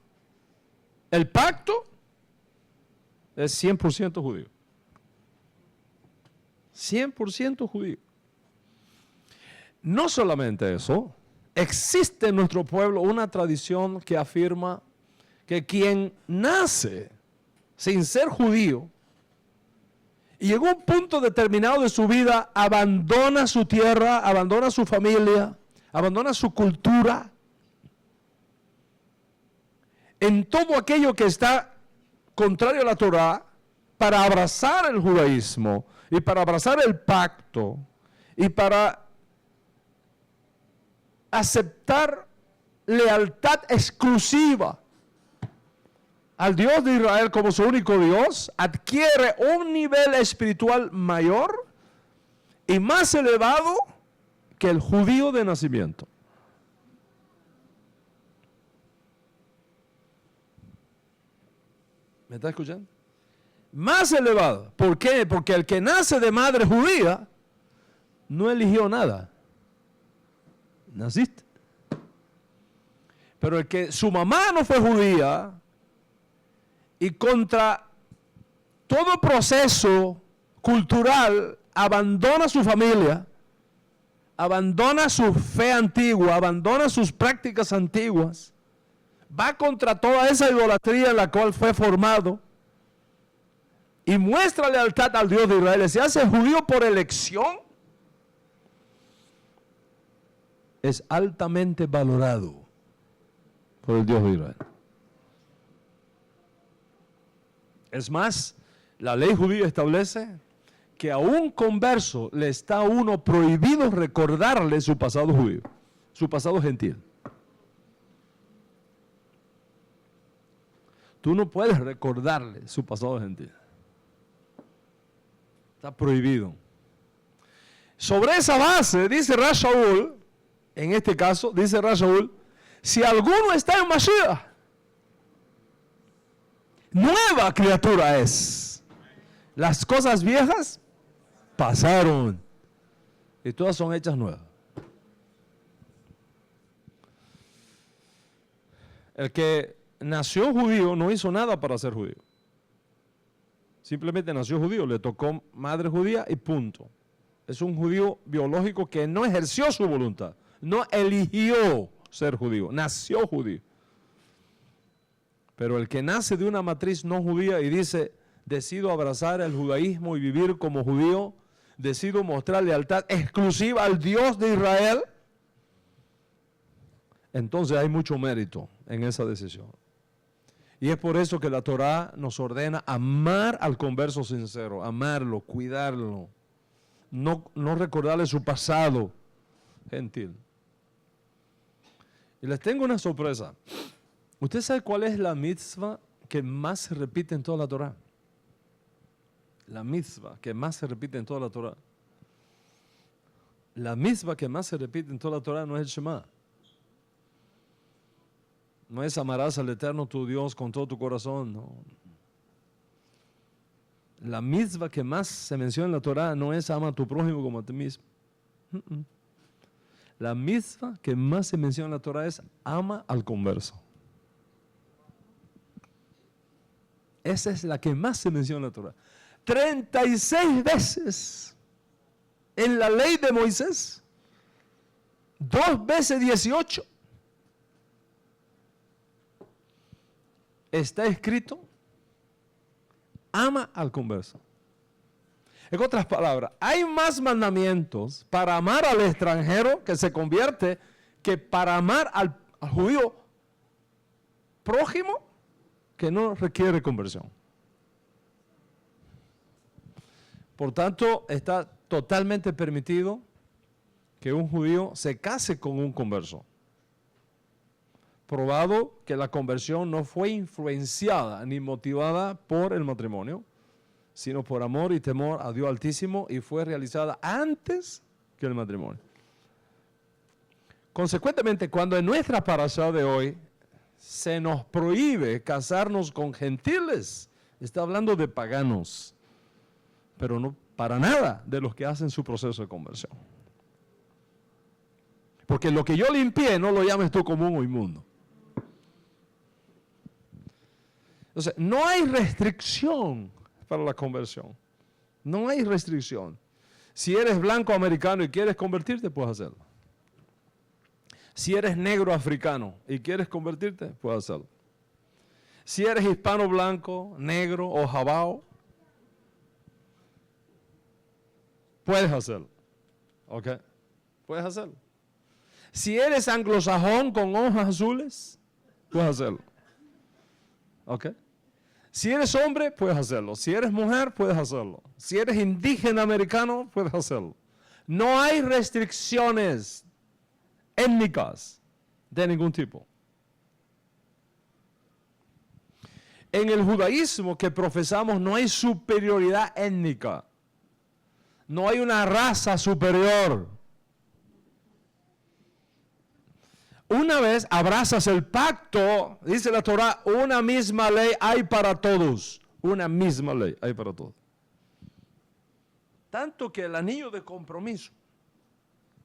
el pacto, es 100% judío. 100% judío. No solamente eso, existe en nuestro pueblo una tradición que afirma que quien nace sin ser judío y en un punto determinado de su vida abandona su tierra, abandona su familia, abandona su cultura, en todo aquello que está contrario a la Torah, para abrazar el judaísmo y para abrazar el pacto y para aceptar lealtad exclusiva al Dios de Israel como su único Dios, adquiere un nivel espiritual mayor y más elevado que el judío de nacimiento. ¿Me está escuchando? Más elevado. ¿Por qué? Porque el que nace de madre judía no eligió nada. Naciste. Pero el que su mamá no fue judía y contra todo proceso cultural abandona su familia, abandona su fe antigua, abandona sus prácticas antiguas, va contra toda esa idolatría en la cual fue formado y muestra lealtad al Dios de Israel, se hace judío por elección, es altamente valorado por el Dios de Israel. Es más, la ley judía establece que a un converso le está a uno prohibido recordarle su pasado judío, su pasado gentil. Tú no puedes recordarle su pasado gentil. Está prohibido. Sobre esa base, dice Rav Shaul, en este caso, dice Rav Shaul, si alguno está en Mashiach, nueva criatura es. Las cosas viejas pasaron y todas son hechas nuevas. El que nació judío no hizo nada para ser judío. Simplemente nació judío, le tocó madre judía y punto. Es un judío biológico que no ejerció su voluntad, no eligió ser judío, nació judío. Pero el que nace de una matriz no judía y dice, decido abrazar el judaísmo y vivir como judío, decido mostrar lealtad exclusiva al Dios de Israel, entonces hay mucho mérito en esa decisión. Y es por eso que la Torá nos ordena amar al converso sincero, amarlo, cuidarlo, no recordarle su pasado gentil. Y les tengo una sorpresa. ¿Usted sabe cuál es la mitzvah que más se repite en toda la Torá? La mitzvah que más se repite en toda la Torá. La mitzvah que más se repite en toda la Torá no es el Shema. No es amarás al Eterno tu Dios con todo tu corazón, no. La mitzvah que más se menciona en la Torá no es ama a tu prójimo como a ti mismo. La mitzvah que más se menciona en la Torá es ama al converso. Esa es la que más se menciona en la Torá. 36 veces en la ley de Moisés, 2 veces 18, está escrito, ama al converso. En otras palabras, hay más mandamientos para amar al extranjero que se convierte que para amar al judío prójimo que no requiere conversión. Por tanto, está totalmente permitido que un judío se case con un converso. Probado que la conversión no fue influenciada ni motivada por el matrimonio, sino por amor y temor a Dios Altísimo y fue realizada antes que el matrimonio. Consecuentemente, cuando en nuestra parashá de hoy se nos prohíbe casarnos con gentiles, está hablando de paganos, pero no para nada de los que hacen su proceso de conversión. Porque lo que yo limpié no lo llames tú común o inmundo. Entonces, no hay restricción para la conversión. No hay restricción. Si eres blanco americano y quieres convertirte, puedes hacerlo. Si eres negro africano y quieres convertirte, puedes hacerlo. Si eres hispano blanco, negro o jabao, puedes hacerlo. ¿Ok? Puedes hacerlo. Si eres anglosajón con ojos azules, puedes hacerlo. ¿Ok? Si eres hombre, puedes hacerlo. Si eres mujer, puedes hacerlo. Si eres indígena americano, puedes hacerlo. No hay restricciones étnicas de ningún tipo. En el judaísmo que profesamos no hay superioridad étnica. No hay una raza superior. Una vez abrazas el pacto, dice la Torá, una misma ley hay para todos. Una misma ley hay para todos. Tanto que el anillo de compromiso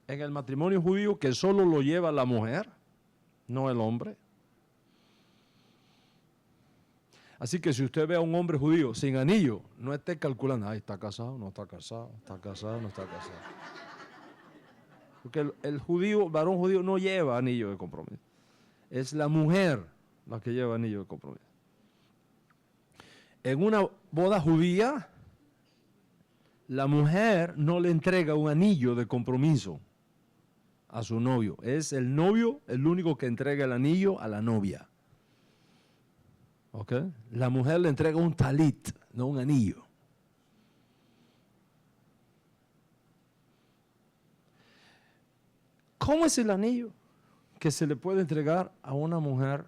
en el matrimonio judío, que solo lo lleva la mujer, no el hombre. Así que si usted ve a un hombre judío sin anillo, no esté calculando, ay, está casado, no está casado, está casado, no está casado. Porque el varón judío no lleva anillo de compromiso. Es la mujer la que lleva anillo de compromiso. En una boda judía, la mujer no le entrega un anillo de compromiso a su novio. Es el novio el único que entrega el anillo a la novia. ¿Ok? La mujer le entrega un talit, no un anillo. ¿Cómo es el anillo que se le puede entregar a una mujer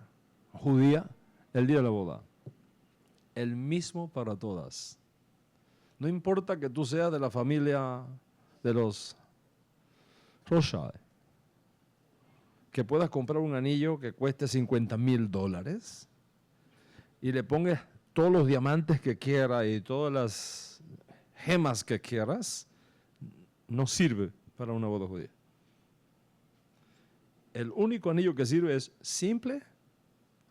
judía el día de la boda? El mismo para todas. No importa que tú seas de la familia de los Rothschild, que puedas comprar un anillo que cueste $50,000 y le pongas todos los diamantes que quieras y todas las gemas que quieras, no sirve para una boda judía. El único anillo que sirve es simple,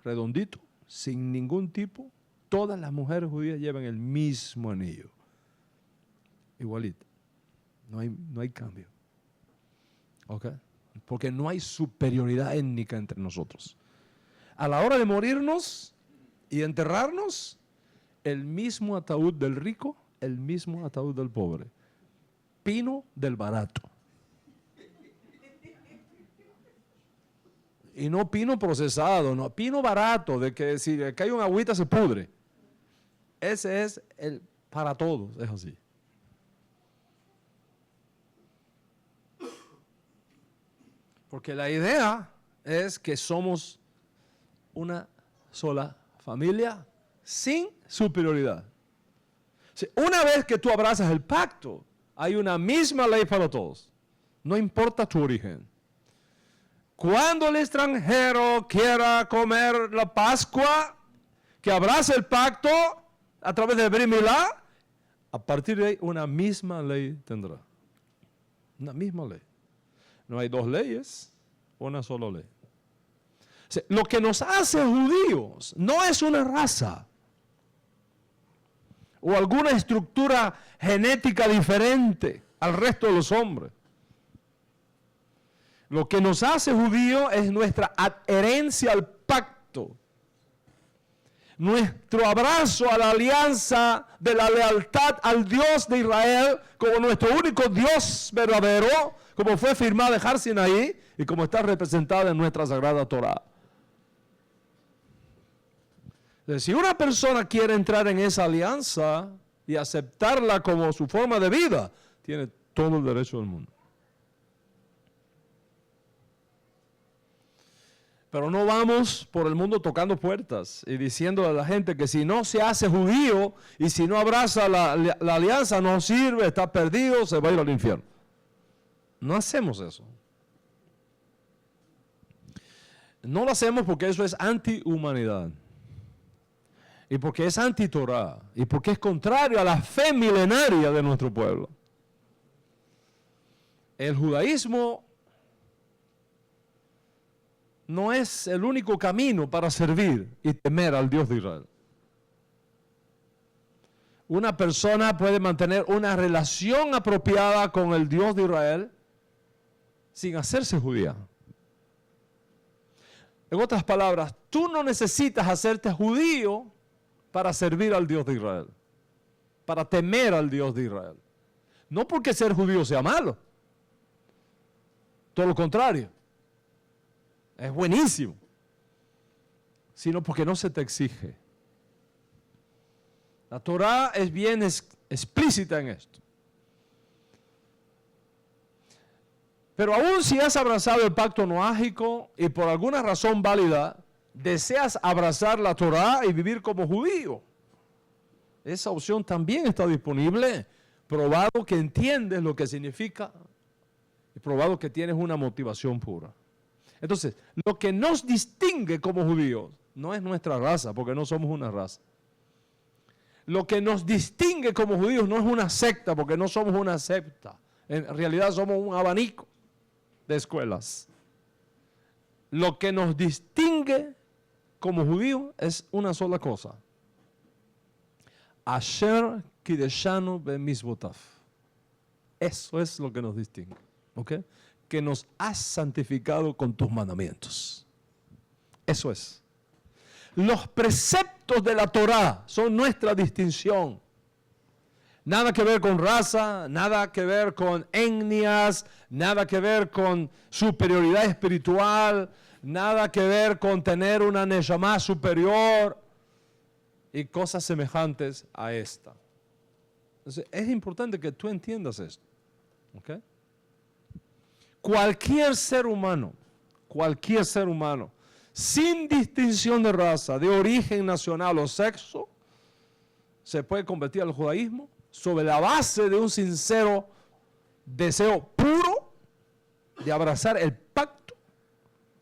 redondito, sin ningún tipo. Todas las mujeres judías llevan el mismo anillo. Igualito. No hay cambio. ¿Ok? Porque no hay superioridad étnica entre nosotros. A la hora de morirnos y enterrarnos, el mismo ataúd del rico, el mismo ataúd del pobre. Pino del barato. Y no pino procesado, no, pino barato, de que si le cae una agüita se pudre. Ese es el para todos, es así. Porque la idea es que somos una sola familia sin superioridad. Una vez que tú abrazas el pacto, hay una misma ley para todos. No importa tu origen. Cuando el extranjero quiera comer la Pascua, que abrace el pacto a través de Brit Milá, a partir de ahí una misma ley tendrá. Una misma ley. No hay dos leyes, una sola ley. O sea, lo que nos hace judíos no es una raza o alguna estructura genética diferente al resto de los hombres. Lo que nos hace judíos es nuestra adherencia al pacto, nuestro abrazo a la alianza de la lealtad al Dios de Israel como nuestro único Dios verdadero, como fue firmada en Har Sinaí y como está representada en nuestra Sagrada Torá. Si una persona quiere entrar en esa alianza y aceptarla como su forma de vida, tiene todo el derecho del mundo. Pero no vamos por el mundo tocando puertas y diciendo a la gente que si no se hace judío y si no abraza la alianza no sirve, está perdido, se va a ir al infierno. No hacemos eso. No lo hacemos porque eso es antihumanidad. Y porque es anti-Torah. Y porque es contrario a la fe milenaria de nuestro pueblo. El judaísmo no es el único camino para servir y temer al Dios de Israel. Una persona puede mantener una relación apropiada con el Dios de Israel sin hacerse judía. En otras palabras, tú no necesitas hacerte judío para servir al Dios de Israel, para temer al Dios de Israel. No porque ser judío sea malo, todo lo contrario. Es buenísimo, sino porque no se te exige. La Torah es bien explícita en esto. Pero aún si has abrazado el pacto noágico y por alguna razón válida deseas abrazar la Torah y vivir como judío, esa opción también está disponible, probado que entiendes lo que significa y probado que tienes una motivación pura. Entonces, lo que nos distingue como judíos no es nuestra raza, porque no somos una raza. Lo que nos distingue como judíos no es una secta, porque no somos una secta. En realidad somos un abanico de escuelas. Lo que nos distingue como judíos es una sola cosa. Asher kideshanu bemisbotav. Eso es lo que nos distingue. ¿Ok? Que nos has santificado con tus mandamientos. Eso es. Los preceptos de la Torá son nuestra distinción. Nada que ver con raza, nada que ver con etnias, nada que ver con superioridad espiritual, nada que ver con tener una neshama superior y cosas semejantes a esta. Entonces, es importante que tú entiendas esto. ¿Ok? Cualquier ser humano, sin distinción de raza, de origen nacional o sexo, se puede convertir al judaísmo sobre la base de un sincero deseo puro de abrazar el pacto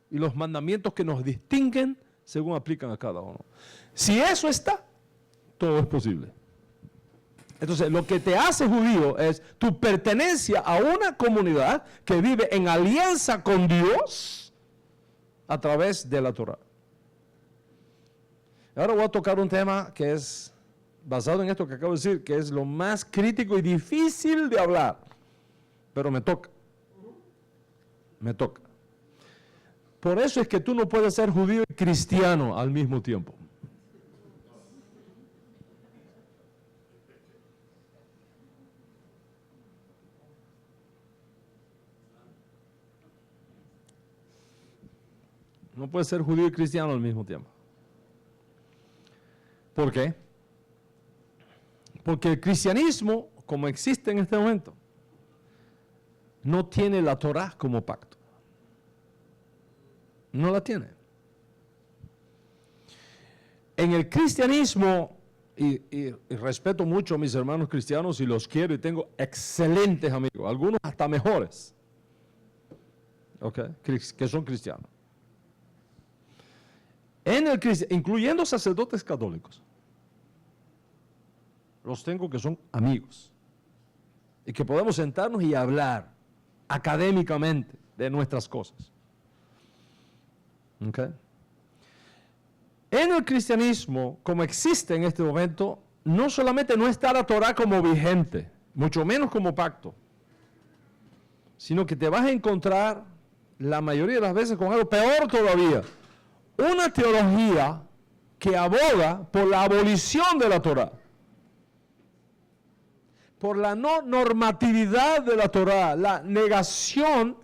y los mandamientos que nos distinguen según aplican a cada uno. Si eso está, todo es posible. Entonces, lo que te hace judío es tu pertenencia a una comunidad que vive en alianza con Dios a través de la Torah. Ahora voy a tocar un tema que es basado en esto que acabo de decir, que es lo más crítico y difícil de hablar. Pero me toca. Me toca. Por eso es que tú no puedes ser judío y cristiano al mismo tiempo. No puede ser judío y cristiano al mismo tiempo. ¿Por qué? Porque el cristianismo, como existe en este momento, no tiene la Torá como pacto. No la tiene. En el cristianismo, y respeto mucho a mis hermanos cristianos y los quiero y tengo excelentes amigos, algunos hasta mejores, que son cristianos. Incluyendo sacerdotes católicos. Los tengo que son amigos. Y que podemos sentarnos y hablar académicamente de nuestras cosas. ¿Ok? En el cristianismo, como existe en este momento, no solamente no está la Torá como vigente, mucho menos como pacto, sino que te vas a encontrar la mayoría de las veces con algo peor todavía. Una teología que aboga por la abolición de la Torá, por la no normatividad de la Torá, la negación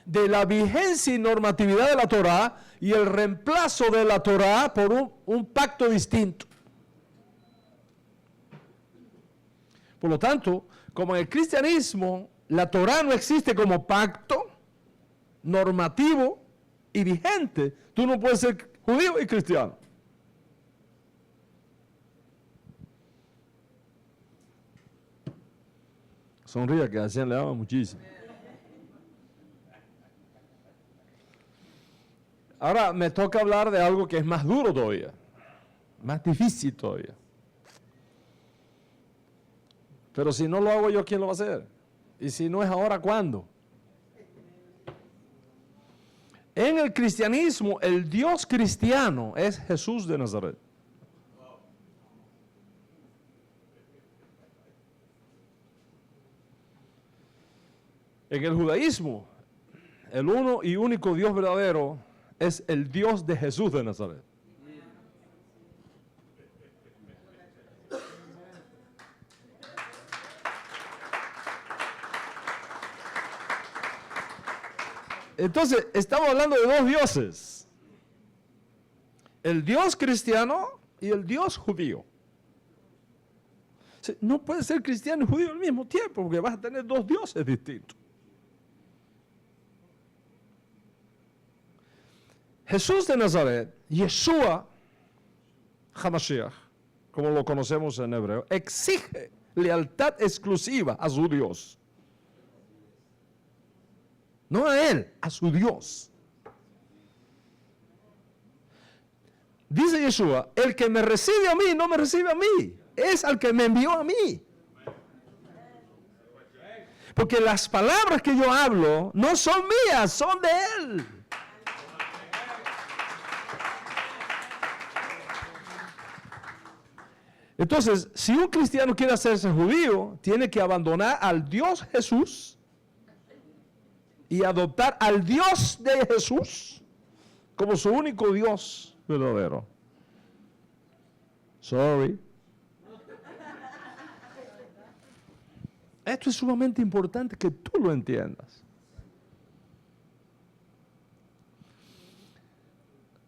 de la vigencia y normatividad de la Torá y el reemplazo de la Torá por un pacto distinto. Por lo tanto, como en el cristianismo la Torá no existe como pacto normativo y vigente, tú no puedes ser judío y cristiano. Sonríe, que así le ama muchísimo. Ahora me toca hablar de algo que es más duro todavía, más difícil todavía. Pero si no lo hago yo, ¿quién lo va a hacer? Y si no es ahora, ¿cuándo? En el cristianismo, el Dios cristiano es Jesús de Nazaret. En el judaísmo, el uno y único Dios verdadero es el Dios de Jesús de Nazaret. Entonces, estamos hablando de dos dioses. El Dios cristiano y el Dios judío. No puede ser cristiano y judío al mismo tiempo, porque vas a tener dos dioses distintos. Jesús de Nazaret, Yeshua HaMashiach, como lo conocemos en hebreo, exige lealtad exclusiva a su Dios. No a él, a su Dios. Dice Yeshua, el que me recibe a mí, no me recibe a mí, es al que me envió a mí. Porque las palabras que yo hablo no son mías, son de él. Entonces, si un cristiano quiere hacerse judío, tiene que abandonar al Dios Jesús y adoptar al Dios de Jesús como su único Dios verdadero. Sorry. Esto es sumamente importante que tú lo entiendas.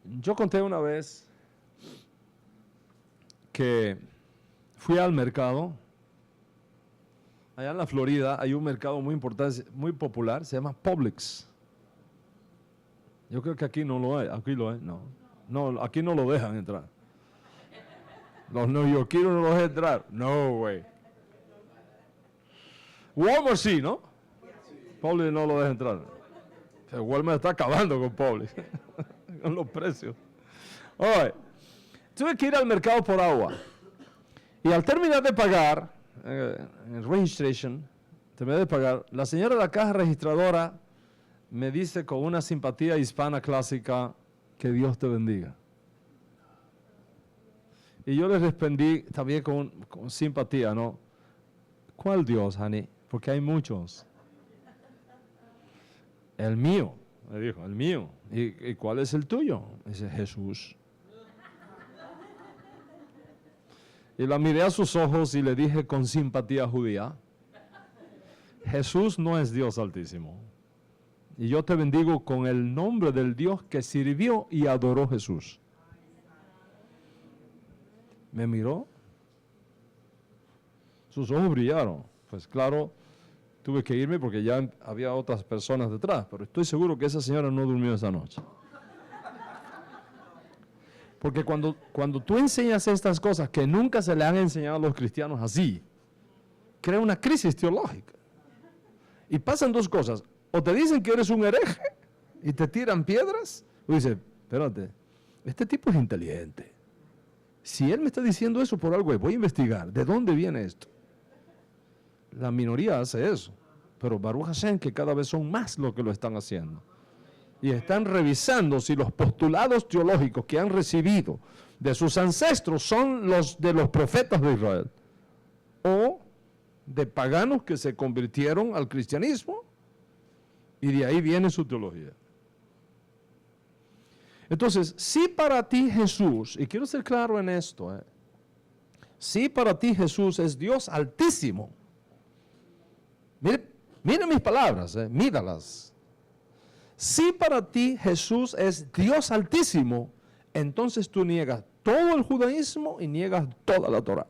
Yo conté una vez que fui al mercado. Allá en la Florida hay un mercado muy importante, muy popular, se llama Publix. Yo creo que aquí no lo hay, aquí lo hay, no. No, aquí no lo dejan entrar. Los neoyorquinos no lo dejan entrar. No, way. Walmart sí, ¿no? Publix no lo deja entrar. Walmart está acabando con Publix, con los precios. All right. Tuve que ir al mercado por agua. Y al terminar de pagar, en el registration, terminé de pagar, la señora de la caja registradora me dice con una simpatía hispana clásica, que Dios te bendiga. Y yo le respondí también con simpatía, ¿no? ¿Cuál Dios, honey? Porque hay muchos. El mío, me dijo, el mío. ¿Y cuál es el tuyo? Dice, Jesús. Y la miré a sus ojos y le dije con simpatía judía, Jesús no es Dios Altísimo. Y yo te bendigo con el nombre del Dios que sirvió y adoró a Jesús. Me miró. Sus ojos brillaron. Pues claro, tuve que irme porque ya había otras personas detrás. Pero estoy seguro que esa señora no durmió esa noche. Porque cuando tú enseñas estas cosas que nunca se le han enseñado a los cristianos así, crea una crisis teológica. Y pasan dos cosas. O te dicen que eres un hereje y te tiran piedras, o dices, espérate, este tipo es inteligente. Si él me está diciendo eso por algo, voy a investigar, ¿de dónde viene esto? La minoría hace eso, pero Baruch Hashem que cada vez son más los que lo están haciendo. Y están revisando si los postulados teológicos que han recibido de sus ancestros son los de los profetas de Israel, o de paganos que se convirtieron al cristianismo, y de ahí viene su teología. Entonces, si para ti Jesús, y quiero ser claro en esto, si para ti Jesús es Dios altísimo, mire mis palabras, míralas. Si para ti Jesús es Dios altísimo, entonces tú niegas todo el judaísmo y niegas toda la Torah.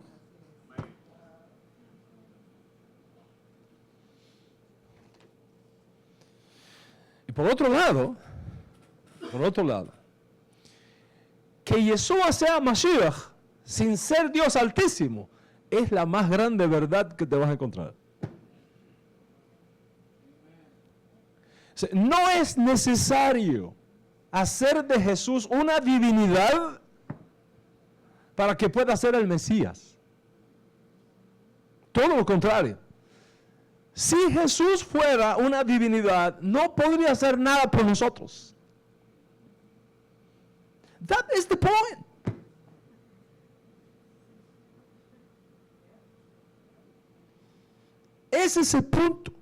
Y por otro lado, que Yeshua sea Mashiach sin ser Dios altísimo es la más grande verdad que te vas a encontrar. O sea, no es necesario hacer de Jesús una divinidad para que pueda ser el Mesías. Todo lo contrario. Si Jesús fuera una divinidad, no podría hacer nada por nosotros. That is the point. Ese es el punto.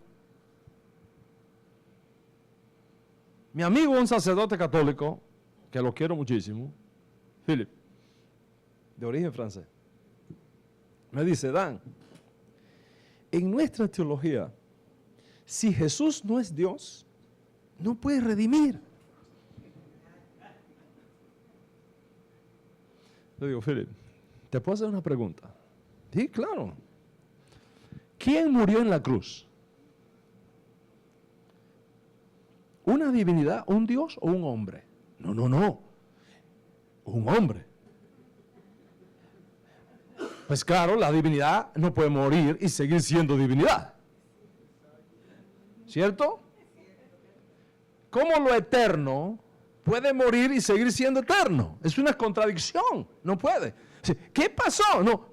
Mi amigo, un sacerdote católico, que lo quiero muchísimo, Philip, de origen francés, me dice, Dan, en nuestra teología, si Jesús no es Dios, no puede redimir. Le digo, Philip, ¿te puedo hacer una pregunta? Sí, claro. ¿Quién murió en la cruz? ¿Una divinidad, un Dios o un hombre? No. Un hombre. Pues claro, la divinidad no puede morir y seguir siendo divinidad. ¿Cierto? ¿Cómo lo eterno puede morir y seguir siendo eterno? Es una contradicción. No puede. ¿Qué pasó? No.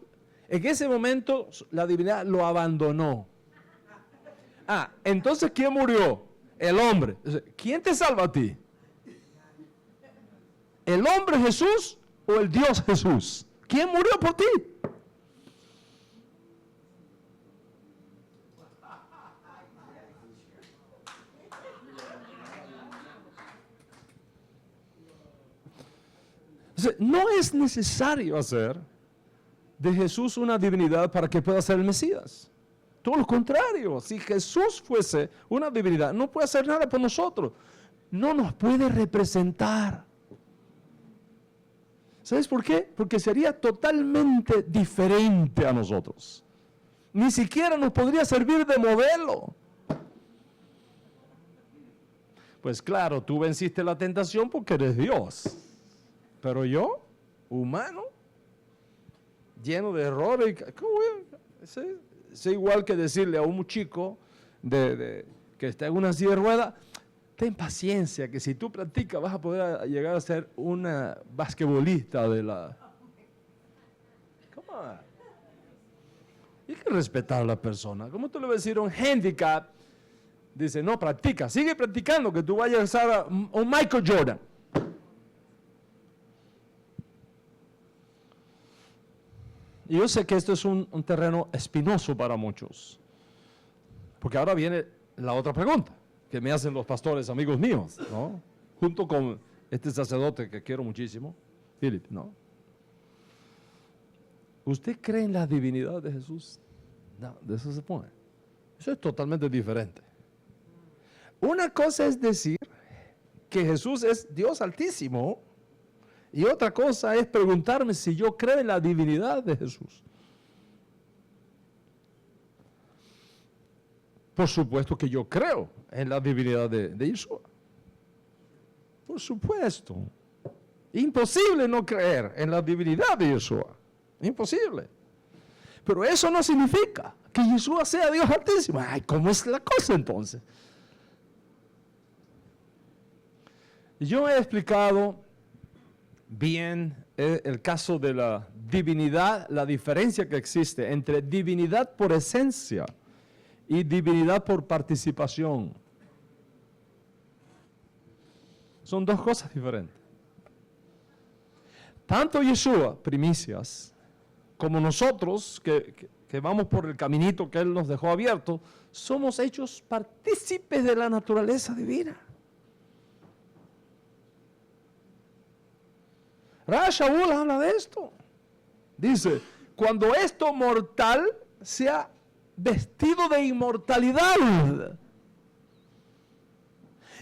En ese momento la divinidad lo abandonó. Entonces ¿quién murió? El hombre. ¿Quién te salva a ti? ¿El hombre Jesús o el Dios Jesús? ¿Quién murió por ti? No es necesario hacer de Jesús una divinidad para que pueda ser el Mesías. Todo lo contrario, si Jesús fuese una divinidad, no puede hacer nada por nosotros. No nos puede representar. ¿Sabes por qué? Porque sería totalmente diferente a nosotros. Ni siquiera nos podría servir de modelo. Pues claro, tú venciste la tentación porque eres Dios. Pero yo, humano, lleno de errores, es igual que decirle a un chico que está en una silla de ruedas, ten paciencia, que si tú practicas vas a poder llegar a ser una basquetbolista de la... Come on. Hay que respetar a la persona. ¿Cómo tú le vas a decir a un handicap? Dice, no, practica, sigue practicando, que tú vayas a ser un Michael Jordan. Y yo sé que esto es un terreno espinoso para muchos. Porque ahora viene la otra pregunta que me hacen los pastores amigos míos, ¿no? Junto con este sacerdote que quiero muchísimo, Philip, ¿no? ¿Usted cree en la divinidad de Jesús? No, de eso se pone. Eso es totalmente diferente. Una cosa es decir que Jesús es Dios Altísimo y otra cosa es preguntarme si yo creo en la divinidad de Jesús. Por supuesto que yo creo en la divinidad de Yeshua. Por supuesto. Imposible no creer en la divinidad de Yeshua. Imposible. Pero eso no significa que Yeshua sea Dios Altísimo. Ay, ¿cómo es la cosa entonces? Yo he explicado bien el caso de la divinidad, la diferencia que existe entre divinidad por esencia y divinidad por participación. Son dos cosas diferentes. Tanto Yeshua, primicias, como nosotros que vamos por el caminito que Él nos dejó abierto, somos hechos partícipes de la naturaleza divina. Rav Shaul habla de esto. Dice, cuando esto mortal sea vestido de inmortalidad.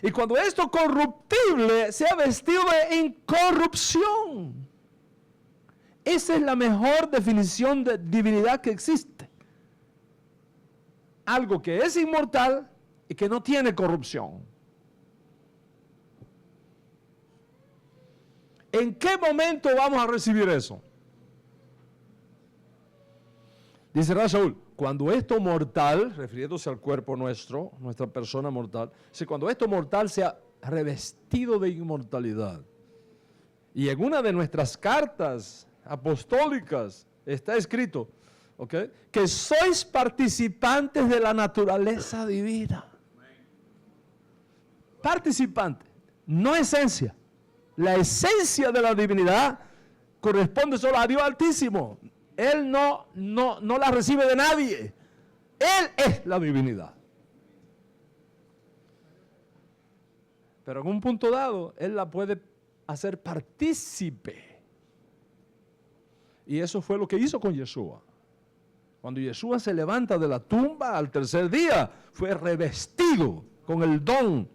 Y cuando esto corruptible sea vestido de incorrupción. Esa es la mejor definición de divinidad que existe. Algo que es inmortal y que no tiene corrupción. ¿En qué momento vamos a recibir eso? Dice Rav Shaul, cuando esto mortal, refiriéndose al cuerpo nuestro, nuestra persona mortal, dice, cuando esto mortal sea revestido de inmortalidad. Y en una de nuestras cartas apostólicas está escrito, ¿okay?, que sois participantes de la naturaleza divina. Participantes, no esencia. La esencia de la divinidad corresponde solo a Dios Altísimo. Él no la recibe de nadie. Él es la divinidad. Pero en un punto dado, Él la puede hacer partícipe. Y eso fue lo que hizo con Yeshua. Cuando Yeshua se levanta de la tumba al tercer día, fue revestido con el don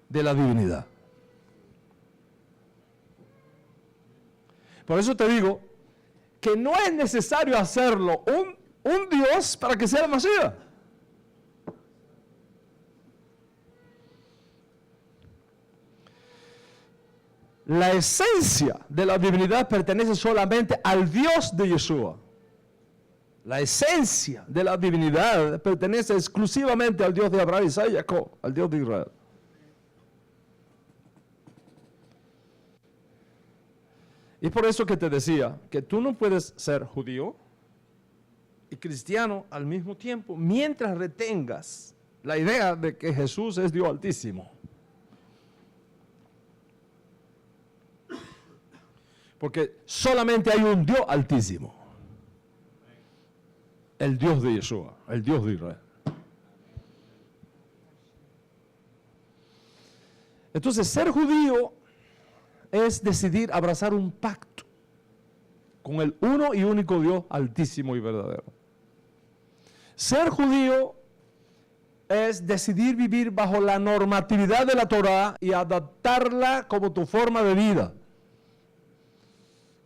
de la divinidad. Por eso te digo que no es necesario hacerlo un Dios para que sea el Mashiach. La esencia de la divinidad pertenece solamente al Dios de Yeshua. La esencia de la divinidad pertenece exclusivamente al Dios de Abraham, Isaac y Jacob, al Dios de Israel. Y por eso que te decía que tú no puedes ser judío y cristiano al mismo tiempo mientras retengas la idea de que Jesús es Dios Altísimo. Porque solamente hay un Dios Altísimo. El Dios de Yeshua, el Dios de Israel. Entonces, ser judío es decidir abrazar un pacto con el uno y único Dios Altísimo y verdadero. Ser judío es decidir vivir bajo la normatividad de la Torah y adaptarla como tu forma de vida.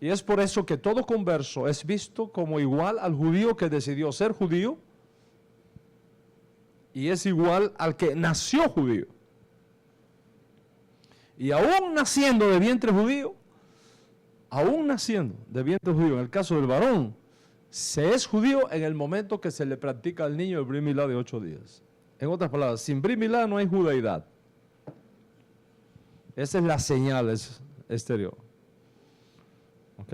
Y es por eso que todo converso es visto como igual al judío que decidió ser judío y es igual al que nació judío. Y aún naciendo de vientre judío, en el caso del varón, se es judío en el momento que se le practica al niño el Brit Milá de 8 días. En otras palabras, sin Brit Milá no hay judaidad. Esa es la señal exterior. ¿Ok?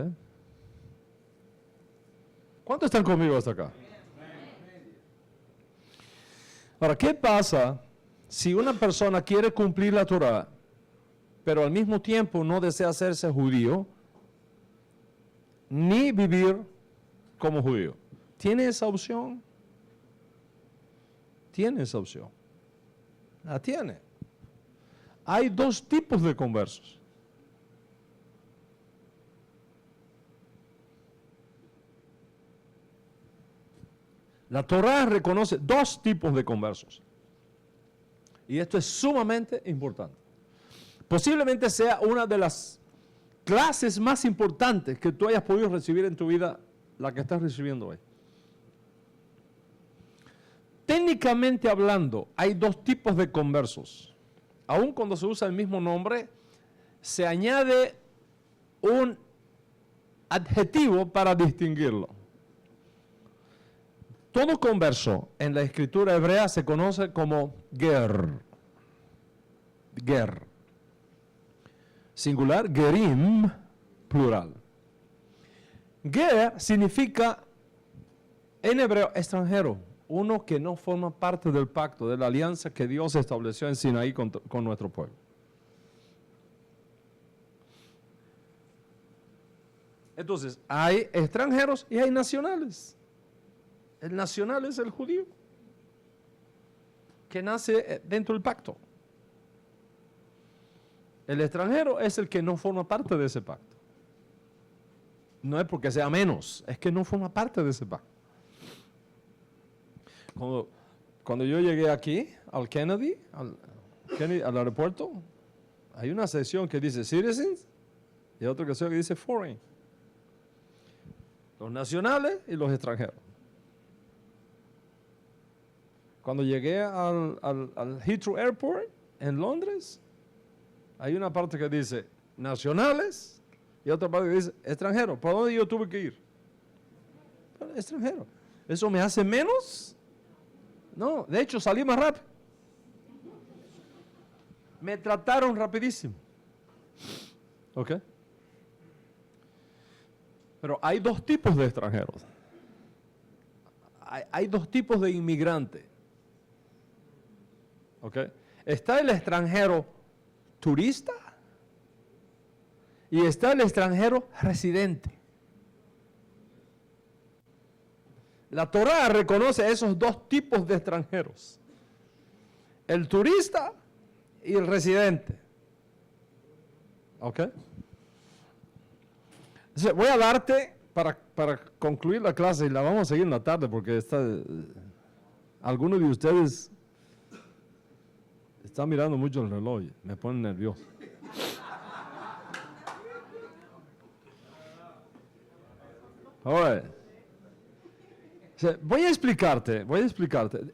¿Cuántos están conmigo hasta acá? Ahora, ¿qué pasa si una persona quiere cumplir la Torah, pero al mismo tiempo no desea hacerse judío, ni vivir como judío? ¿Tiene esa opción? Tiene esa opción. La tiene. Hay dos tipos de conversos. La Torah reconoce dos tipos de conversos. Y esto es sumamente importante. Posiblemente sea una de las clases más importantes que tú hayas podido recibir en tu vida, la que estás recibiendo hoy. Técnicamente hablando, hay dos tipos de conversos. Aun cuando se usa el mismo nombre, se añade un adjetivo para distinguirlo. Todo converso en la escritura hebrea se conoce como ger. Ger. Singular, gerim, plural. Ger significa en hebreo extranjero, uno que no forma parte del pacto, de la alianza que Dios estableció en Sinaí con nuestro pueblo. Entonces, hay extranjeros y hay nacionales. El nacional es el judío, que nace dentro del pacto. El extranjero es el que no forma parte de ese pacto. No es porque sea menos, es que no forma parte de ese pacto. Cuando yo llegué aquí, al Kennedy, al aeropuerto, hay una sección que dice citizens y otra sección que dice foreign. Los nacionales y los extranjeros. Cuando llegué al Heathrow Airport en Londres, hay una parte que dice nacionales y otra parte que dice extranjeros. ¿Para dónde yo tuve que ir? Para extranjero. ¿Eso me hace menos? No, de hecho salí más rápido. Me trataron rapidísimo. ¿Ok? Pero hay dos tipos de extranjeros. Hay dos tipos de inmigrantes. ¿Ok? Está el extranjero turista y está el extranjero residente. La Torá reconoce esos dos tipos de extranjeros. El turista y el residente. ¿Ok? Entonces, voy a darte, para concluir la clase, y la vamos a seguir en la tarde porque algunos de ustedes están mirando mucho el reloj, me ponen nervioso. All right. Voy a explicarte.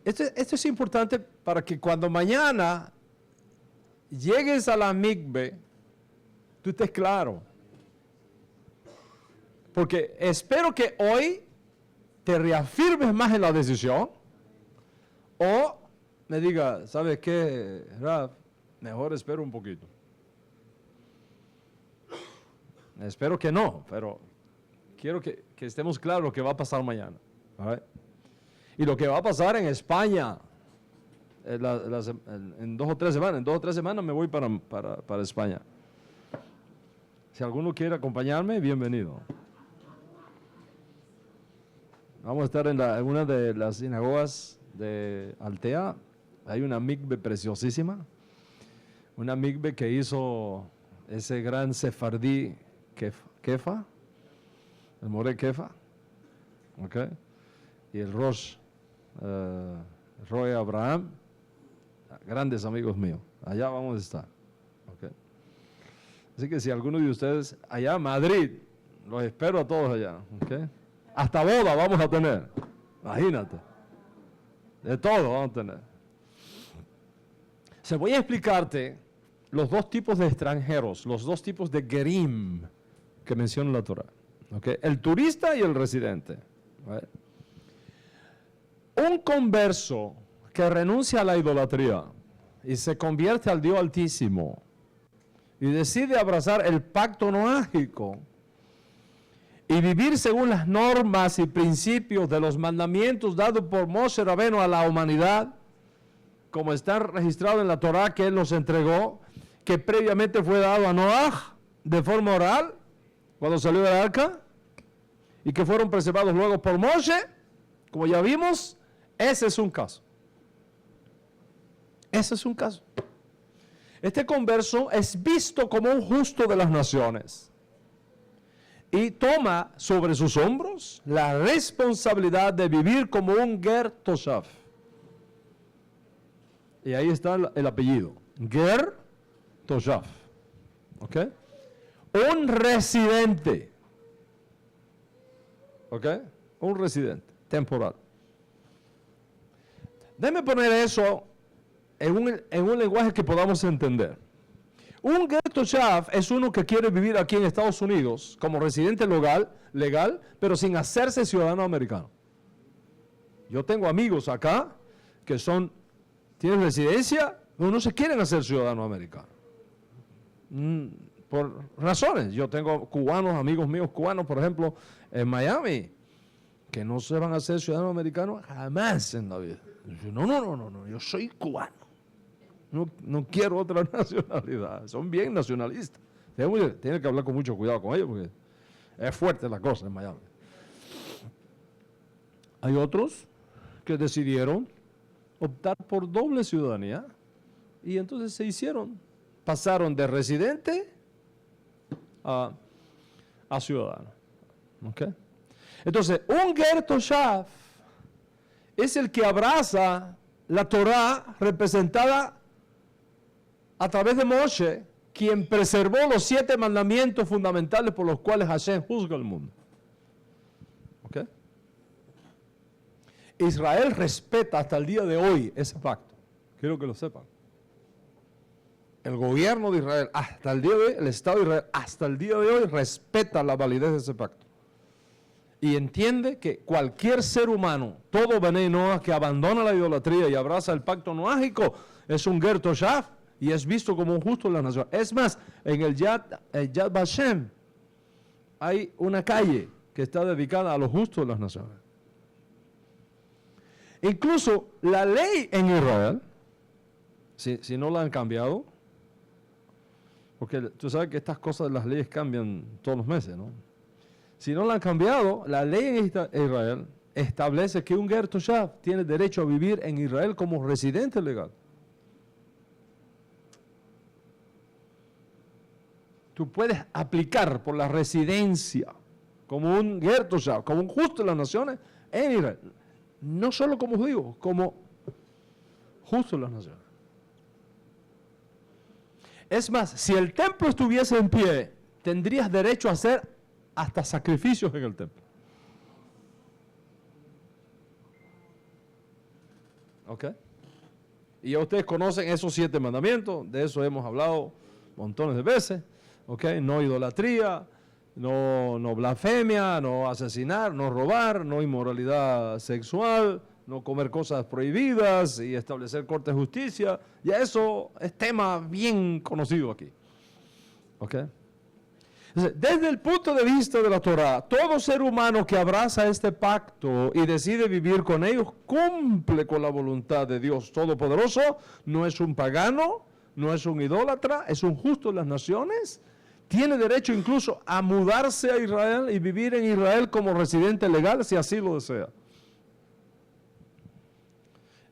Esto es importante para que cuando mañana llegues a la mikve, tú estés claro. Porque espero que hoy te reafirmes más en la decisión o me diga, ¿sabes qué, Raf? Mejor espero un poquito. Espero que no, pero quiero que estemos claros lo que va a pasar mañana. Right? Y lo que va a pasar en España en 2 o 3 semanas. En 2 o 3 semanas me voy para España. Si alguno quiere acompañarme, bienvenido. Vamos a estar en una de las sinagogas de Altea. Hay una mikve preciosísima. Una mikve que hizo ese gran sefardí Kefa, el Moré Kefa. ¿Okay? Y el Rosh Roy Abraham, grandes amigos míos. Allá vamos a estar. ¿Okay? Así que si alguno de ustedes, allá en Madrid, los espero a todos allá. ¿Okay? Hasta boda vamos a tener. Imagínate. De todo vamos a tener. Voy a explicarte los dos tipos de extranjeros, los dos tipos de gerim que menciona la Torah. ¿Okay? El turista y el residente. ¿Right? Un converso que renuncia a la idolatría y se convierte al Dios Altísimo y decide abrazar el pacto noágico y vivir según las normas y principios de los mandamientos dados por Moshe Rabbeinu a la humanidad, como está registrado en la Torá que él nos entregó, que previamente fue dado a Noaj de forma oral, cuando salió del arca, y que fueron preservados luego por Moshe, como ya vimos. Ese es un caso. Ese es un caso. Este converso es visto como un justo de las naciones y toma sobre sus hombros la responsabilidad de vivir como un ger toshav, Y ahí está el apellido. Ger Toshav. ¿Ok? Un residente. ¿Ok? Un residente temporal. Déjame poner eso en un lenguaje que podamos entender. Un Ger Toshav es uno que quiere vivir aquí en Estados Unidos como residente legal, pero sin hacerse ciudadano americano. Yo tengo amigos acá que tienen residencia, pero no se quieren hacer ciudadano americano. Por razones. Yo tengo amigos míos cubanos, por ejemplo, en Miami, que no se van a hacer ciudadanos americanos jamás en la vida. No, yo soy cubano. No quiero otra nacionalidad. Son bien nacionalistas. Tiene que hablar con mucho cuidado con ellos porque es fuerte la cosa en Miami. Hay otros que decidieron optar por doble ciudadanía y entonces pasaron de residente a ciudadano. ¿Okay? Entonces, un Ger Toshav es el que abraza la Torá representada a través de Moshe, quien preservó los 7 mandamientos fundamentales por los cuales Hashem juzga el mundo. ¿Ok? Israel respeta hasta el día de hoy ese pacto. Quiero que lo sepan. El gobierno de Israel, hasta el día de hoy, el Estado de Israel, hasta el día de hoy, respeta la validez de ese pacto. Y entiende que cualquier ser humano, todo Benei Noach que abandona la idolatría y abraza el pacto noágico, es un Ger Toshav y es visto como un justo en la nación. Es más, en el Yad Vashem hay una calle que está dedicada a los justos de las naciones. Incluso la ley en Israel, si no la han cambiado, porque tú sabes que estas cosas de las leyes cambian todos los meses, ¿no? Si no la han cambiado, la ley en Israel establece que un Ger Toshav tiene derecho a vivir en Israel como residente legal. Tú puedes aplicar por la residencia como un Ger Toshav, como un justo de las naciones en Israel. No solo como judío, como justo de las naciones. Es más, si el templo estuviese en pie, tendrías derecho a hacer hasta sacrificios en el templo. ¿Ok? Y ya ustedes conocen esos 7 mandamientos, de eso hemos hablado montones de veces. ¿Ok? No idolatría, no blasfemia, no asesinar, no robar, no inmoralidad sexual, no comer cosas prohibidas y establecer corte de justicia. Ya eso es tema bien conocido aquí. ¿Ok? Entonces, desde el punto de vista de la Torá, todo ser humano que abraza este pacto y decide vivir con ellos, cumple con la voluntad de Dios Todopoderoso, no es un pagano, no es un idólatra, es un justo de las naciones, tiene derecho incluso a mudarse a Israel y vivir en Israel como residente legal si así lo desea.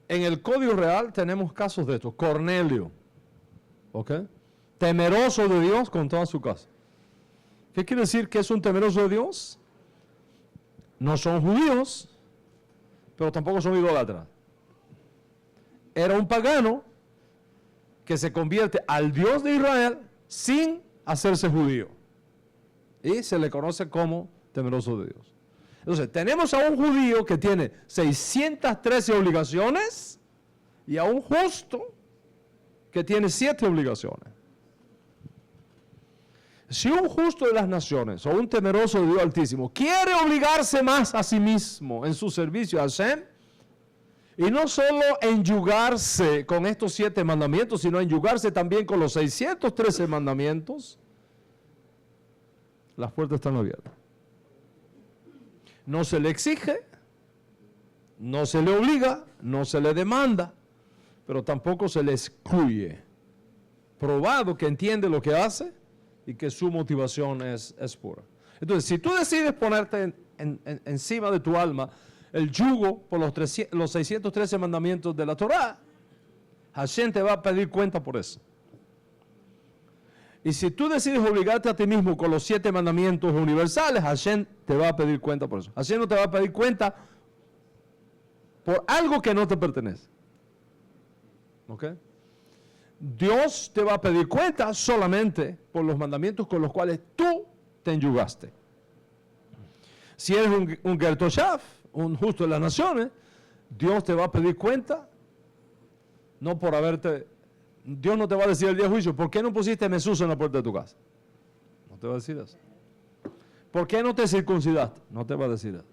En el Código Real tenemos casos de esto. Cornelio, ¿ok? Temeroso de Dios con toda su casa. ¿Qué quiere decir que es un temeroso de Dios? No son judíos, pero tampoco son idólatras. Era un pagano que se convierte al Dios de Israel sin hacerse judío. Y se le conoce como temeroso de Dios. Entonces, tenemos a un judío que tiene 613 obligaciones y a un justo que tiene 7 obligaciones. Si un justo de las naciones o un temeroso de Dios Altísimo quiere obligarse más a sí mismo en su servicio a Hashem, y no solo enyugarse con estos 7 mandamientos, sino enyugarse también con los 613 mandamientos, las puertas están abiertas. No se le exige, no se le obliga, no se le demanda, pero tampoco se le excluye. Probado que entiende lo que hace y que su motivación es pura. Entonces, si tú decides ponerte encima de tu alma el yugo por los 613 mandamientos de la Torá, Hashem te va a pedir cuenta por eso. Y si tú decides obligarte a ti mismo con los 7 mandamientos universales, Hashem te va a pedir cuenta por eso. Hashem no te va a pedir cuenta por algo que no te pertenece. ¿Ok? Dios te va a pedir cuenta solamente por los mandamientos con los cuales tú te enyugaste. Si eres un Gertoshav, un justo de las naciones, Dios te va a pedir cuenta, no por haberte... Dios no te va a decir el día de juicio, ¿por qué no pusiste Jesús en la puerta de tu casa? No te va a decir eso. ¿Por qué no te circuncidaste? No te va a decir eso.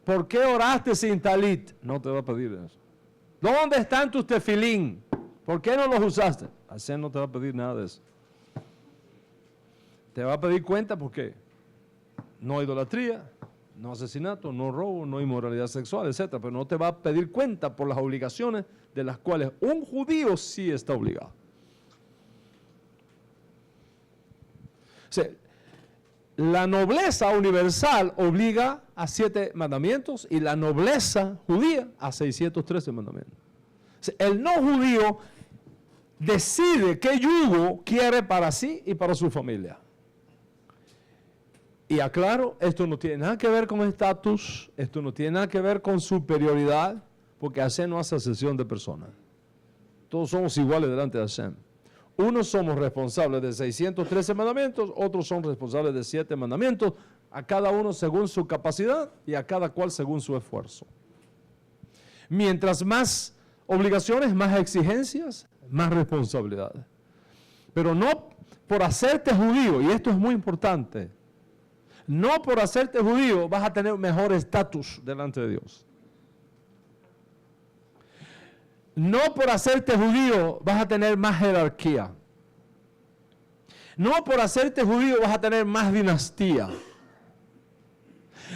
¿Por qué oraste sin talit? No te va a pedir eso. ¿Dónde están tus tefilín? ¿Por qué no los usaste? Hashem no te va a pedir nada de eso. Te va a pedir cuenta porque no idolatría, no asesinato, no robo, no inmoralidad sexual, etc. Pero no te va a pedir cuenta por las obligaciones de las cuales un judío sí está obligado. O sea, la nobleza universal obliga a 7 mandamientos y la nobleza judía a 613 mandamientos. O sea, el no judío decide qué yugo quiere para sí y para su familia. Y aclaro, esto no tiene nada que ver con estatus, esto no tiene nada que ver con superioridad, porque Hashem no hace acepción de personas. Todos somos iguales delante de Hashem. Unos somos responsables de 613 mandamientos, otros son responsables de 7 mandamientos, a cada uno según su capacidad y a cada cual según su esfuerzo. Mientras más obligaciones, más exigencias, más responsabilidades. Pero no por hacerte judío, y esto es muy importante, no por hacerte judío vas a tener mejor estatus delante de Dios. No por hacerte judío vas a tener más jerarquía. No por hacerte judío vas a tener más dinastía.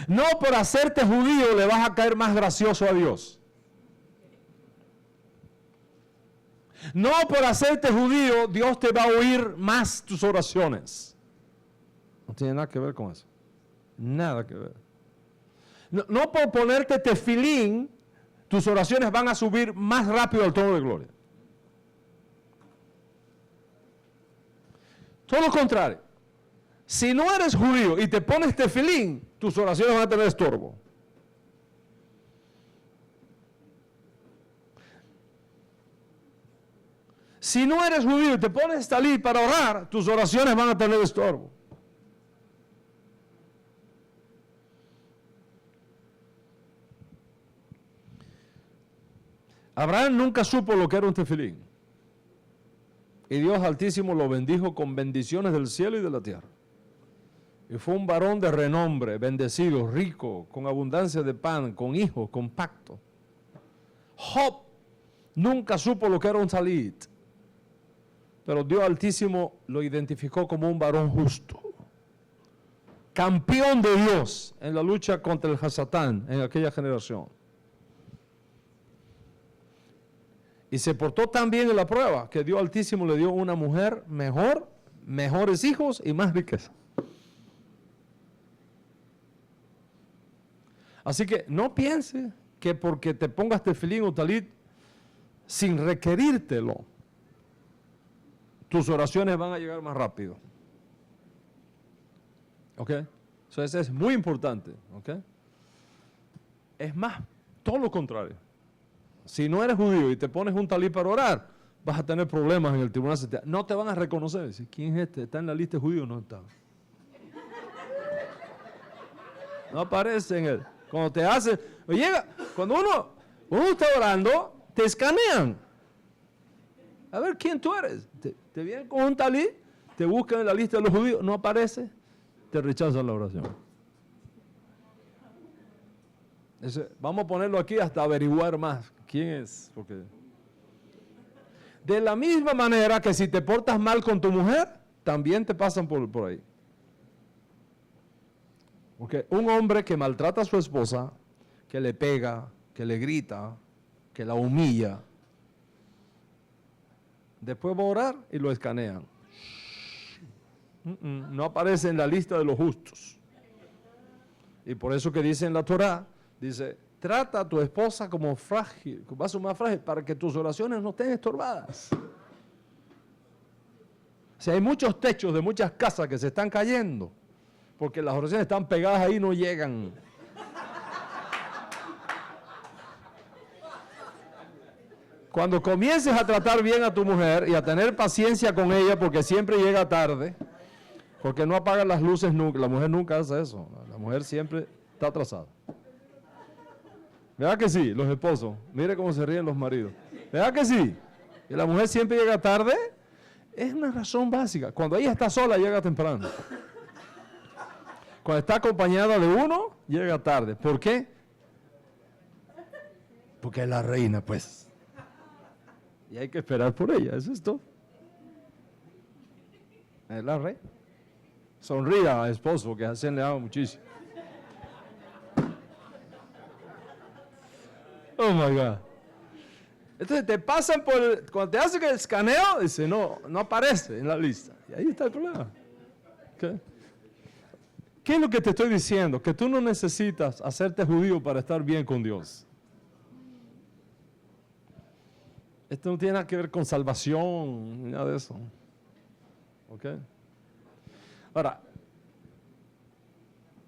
No por hacerte judío le vas a caer más gracioso a Dios. No por hacerte judío Dios te va a oír más tus oraciones. No tiene nada que ver con eso. Nada que ver. No por ponerte tefilín tus oraciones van a subir más rápido al trono de gloria. Todo lo contrario. Si no eres judío y te pones tefilín, tus oraciones van a tener estorbo. Si no eres judío y te pones talit para orar, tus oraciones van a tener estorbo. Abraham nunca supo lo que era un tefilín. Y Dios Altísimo lo bendijo con bendiciones del cielo y de la tierra. Y fue un varón de renombre, bendecido, rico, con abundancia de pan, con hijos, con pacto. Job nunca supo lo que era un talit. Pero Dios Altísimo lo identificó como un varón justo. Campeón de Dios en la lucha contra el Hasatán en aquella generación. Y se portó tan bien en la prueba que Dios Altísimo le dio una mujer mejor, mejores hijos y más riqueza. Así que no piense que porque te pongas tefilín o talit sin requerírtelo, tus oraciones van a llegar más rápido. ¿Ok? Eso es muy importante. ¿Ok? Es más, todo lo contrario. Si no eres judío y te pones un talit para orar, vas a tener problemas en el tribunal. No te van a reconocer. ¿Quién es este? ¿Está en la lista de judíos? No está. No aparece en él. Cuando te hacen, cuando uno está orando, te escanean. A ver quién tú eres. Te vienen con un talit, te buscan en la lista de los judíos, no aparece, te rechazan la oración. Vamos a ponerlo aquí hasta averiguar más quién es. Porque de la misma manera que si te portas mal con tu mujer, también te pasan por ahí. Porque un hombre que maltrata a su esposa, que le pega, que le grita, que la humilla, después va a orar y lo escanean. No aparece en la lista de los justos. Y por eso que dice en la Torá, dice, trata a tu esposa como frágil, como vaso más frágil, para que tus oraciones no estén estorbadas. O sea, hay muchos techos de muchas casas que se están cayendo, porque las oraciones están pegadas ahí y no llegan. Cuando comiences a tratar bien a tu mujer y a tener paciencia con ella porque siempre llega tarde, porque no apaga las luces nunca, la mujer nunca hace eso, la mujer siempre está atrasada. ¿Verdad que sí? Los esposos, mire cómo se ríen los maridos. ¿Verdad que sí? Y la mujer siempre llega tarde, es una razón básica. Cuando ella está sola, llega temprano. Cuando está acompañada de uno, llega tarde. ¿Por qué? Porque es la reina, pues. Y hay que esperar por ella, eso es todo. Es la reina. Sonría al esposo, que así le ama muchísimo. Oh my God. Entonces te pasan por, cuando te hacen el escaneo, dice, no aparece en la lista. Y ahí está el problema. ¿Okay? ¿Qué es lo que te estoy diciendo? Que tú no necesitas hacerte judío para estar bien con Dios. Esto no tiene nada que ver con salvación, ni nada de eso. ¿Ok? Ahora,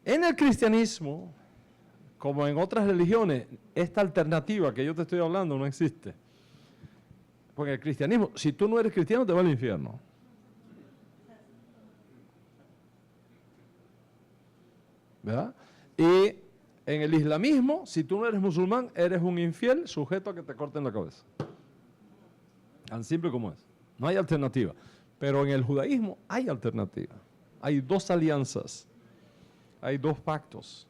en el cristianismo, como en otras religiones, esta alternativa que yo te estoy hablando no existe. Porque el cristianismo, si tú no eres cristiano, te vas al infierno. ¿Verdad? Y en el islamismo, si tú no eres musulmán, eres un infiel sujeto a que te corten la cabeza. Tan simple como es. No hay alternativa. Pero en el judaísmo hay alternativa. Hay dos alianzas. Hay dos pactos.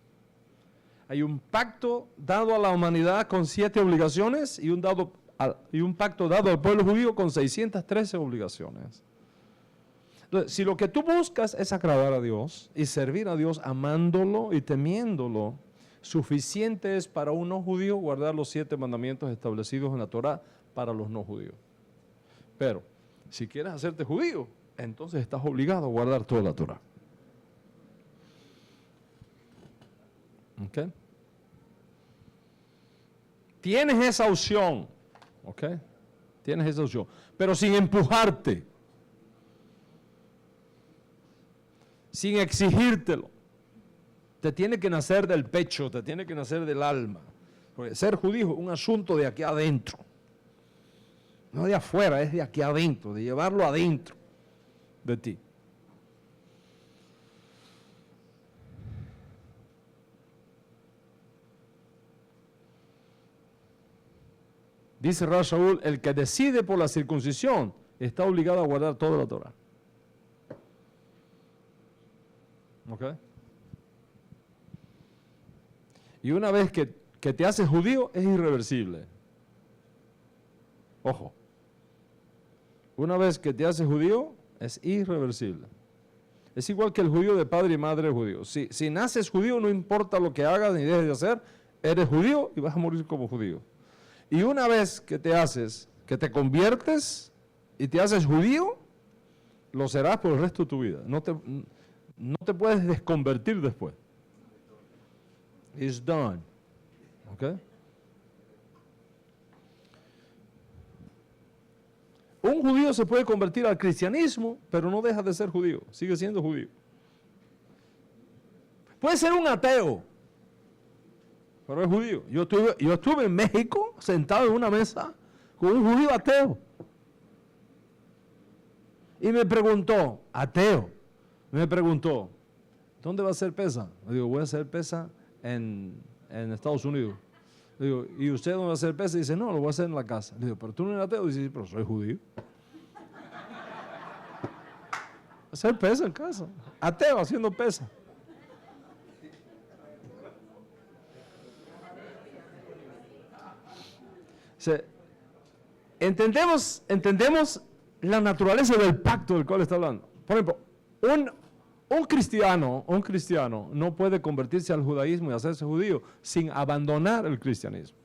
Hay un pacto dado a la humanidad con 7 obligaciones y un pacto dado al pueblo judío con 613 obligaciones. Entonces, si lo que tú buscas es agradar a Dios y servir a Dios amándolo y temiéndolo, suficiente es para un no judío guardar los 7 mandamientos establecidos en la Torá para los no judíos. Pero, si quieres hacerte judío, entonces estás obligado a guardar toda la Torá. ¿Ok? Tienes esa opción. ¿Ok? Tienes esa opción. Pero sin empujarte. Sin exigírtelo. Te tiene que nacer del pecho, te tiene que nacer del alma. Porque ser judío es un asunto de aquí adentro. No de afuera, es de aquí adentro, de llevarlo adentro de ti. Dice Rav Shaul, el que decide por la circuncisión está obligado a guardar toda la Torah. ¿Ok? Y una vez que te haces judío, es irreversible. Ojo. Una vez que te haces judío, es irreversible. Es igual que el judío de padre y madre judío. Si naces judío, no importa lo que hagas ni dejes de hacer, eres judío y vas a morir como judío. Y una vez que te conviertes y te haces judío, lo serás por el resto de tu vida. No te puedes desconvertir después. It's done. ¿Ok? Un judío se puede convertir al cristianismo, pero no deja de ser judío, sigue siendo judío. Puede ser un ateo, pero es judío. Yo estuve en México sentado en una mesa con un judío ateo. Y me preguntó, ¿dónde va a ser pesa? Le digo, voy a hacer pesa en Estados Unidos. Le digo, ¿y usted dónde va a hacer pesa? Y dice, no, lo voy a hacer en la casa. Le digo, ¿pero tú no eres ateo? Y dice, sí, pero soy judío. Hacer pesa en casa. Ateo haciendo pesa. O sea, entendemos la naturaleza del pacto del cual está hablando. Por ejemplo, un cristiano no puede convertirse al judaísmo y hacerse judío sin abandonar el cristianismo.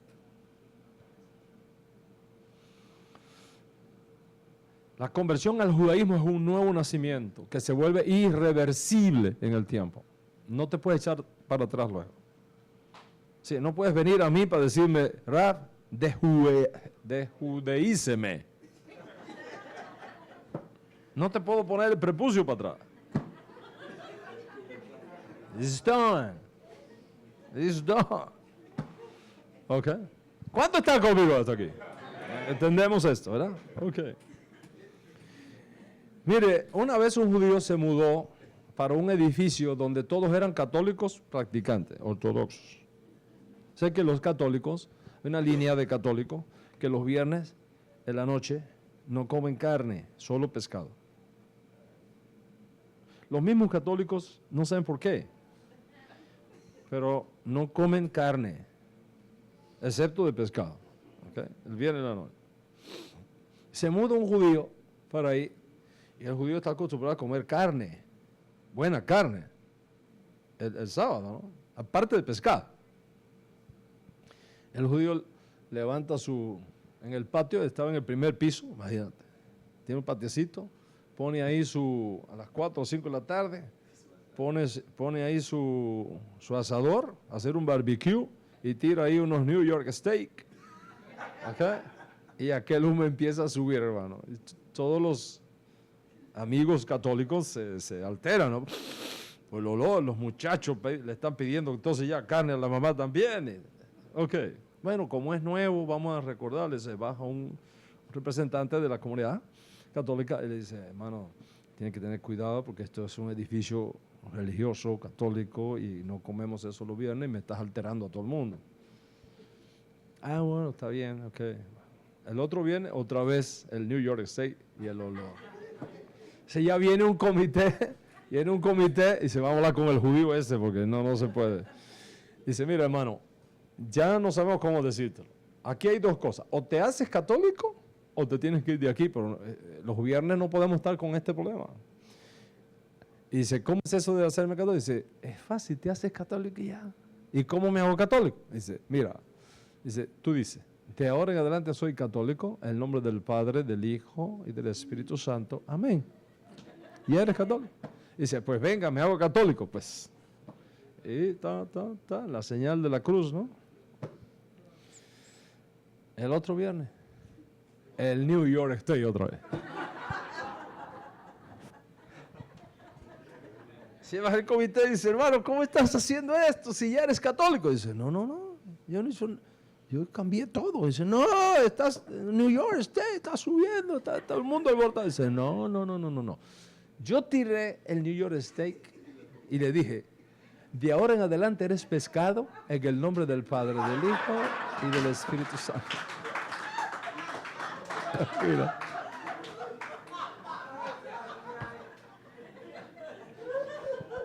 La conversión al judaísmo es un nuevo nacimiento que se vuelve irreversible en el tiempo. No te puedes echar para atrás luego. Sí, no puedes venir a mí para decirme, Rav, desjudeíceme. No te puedo poner el prepucio para atrás. It's done. It's done. ¿Ok? ¿Cuánto están conmigo hasta aquí? Entendemos esto, ¿verdad? Ok. Mire, una vez un judío se mudó para un edificio donde todos eran católicos practicantes, ortodoxos. Sé que los católicos, hay una línea de católicos que los viernes en la noche no comen carne, solo pescado. Los mismos católicos no saben por qué, pero no comen carne, excepto de pescado, ¿okay? El viernes en la noche. Se muda un judío para ahí, y el judío está acostumbrado a comer carne, buena carne, el sábado, ¿no? Aparte de pescado. El judío levanta en el patio, estaba en el primer piso, imagínate, tiene un patiecito, pone ahí a las 4 o 5 de la tarde, pone ahí su asador, hacer un barbecue y tira ahí unos New York steak, ¿okay? Y aquel humo empieza a subir, hermano. Y todos los amigos católicos se alteran, ¿no? Por el olor, los muchachos le están pidiendo entonces ya carne a la mamá también. Ok, bueno, como es nuevo, vamos a recordarle, se baja un representante de la comunidad católica y le dice, hermano, tiene que tener cuidado porque esto es un edificio religioso, católico, y no comemos eso los viernes y me estás alterando a todo el mundo. Ah, bueno, está bien, ok. El otro viene, otra vez el New York State y el olor. Si ya viene un comité y se va a hablar con el judío ese porque no se puede. Dice, mira hermano, ya no sabemos cómo decírtelo. Aquí hay dos cosas, o te haces católico o te tienes que ir de aquí, pero los viernes no podemos estar con este problema. Y dice, ¿cómo es eso de hacerme católico? Dice, es fácil, te haces católico y ya. ¿Y cómo me hago católico? Dice, mira, tú dices, de ahora en adelante soy católico, en el nombre del Padre, del Hijo y del Espíritu Santo. Amén. ¿Y eres católico? Dice, pues venga, me hago católico, pues. Y la señal de la cruz, ¿no? El otro viernes, el New York State otra vez. Se va al comité y dice, hermano, ¿cómo estás haciendo esto si ya eres católico? Dice, no, yo cambié todo. Dice, no, estás en New York State, está subiendo, está todo el mundo alborotado. Dice, no. Yo tiré el New York State y le dije, de ahora en adelante eres pescado en el nombre del Padre, del Hijo y del Espíritu Santo. Mira.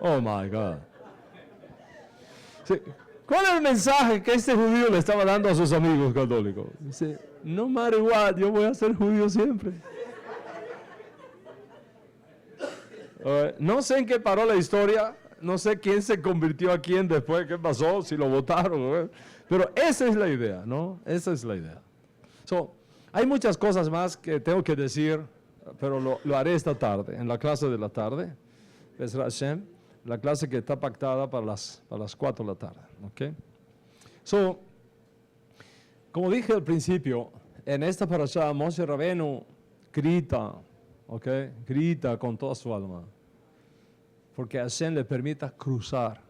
Oh my God. Sí. ¿Cuál es el mensaje que este judío le estaba dando a sus amigos católicos? Dice, no matter what, yo voy a ser judío siempre. No sé en qué paró la historia, no sé quién se convirtió a quién después, qué pasó, si lo votaron, pero esa es la idea, ¿no? Esa es la idea. Hay muchas cosas más que tengo que decir, pero lo haré esta tarde, en la clase de la tarde, Bezrat Hashem, la clase que está pactada para las 4 de la tarde, ¿ok? Como dije al principio, en esta parashá, Moshe Rabenu grita, ¿ok? Grita con toda su alma, porque Hashem le permita cruzar.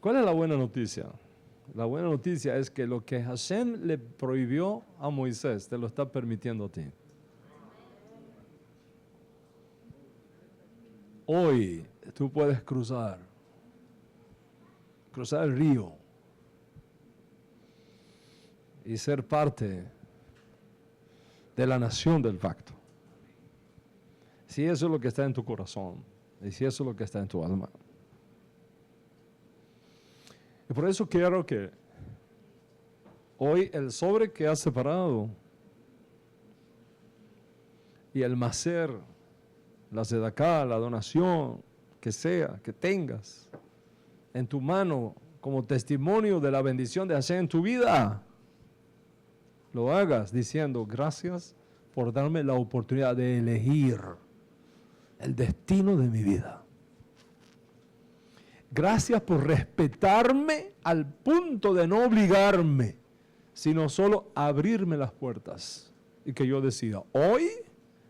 ¿Cuál es la buena noticia? La buena noticia es que lo que Hashem le prohibió a Moisés, te lo está permitiendo a ti. Hoy tú puedes cruzar el río y ser parte de la nación del pacto. Si eso es lo que está en tu corazón y si eso es lo que está en tu alma. Y por eso quiero que hoy el sobre que has separado y el maser, la sedacá, la donación, que sea, que tengas en tu mano como testimonio de la bendición de Hashem en tu vida, lo hagas diciendo gracias por darme la oportunidad de elegir el destino de mi vida. Gracias por respetarme al punto de no obligarme, sino solo abrirme las puertas y que yo decida hoy,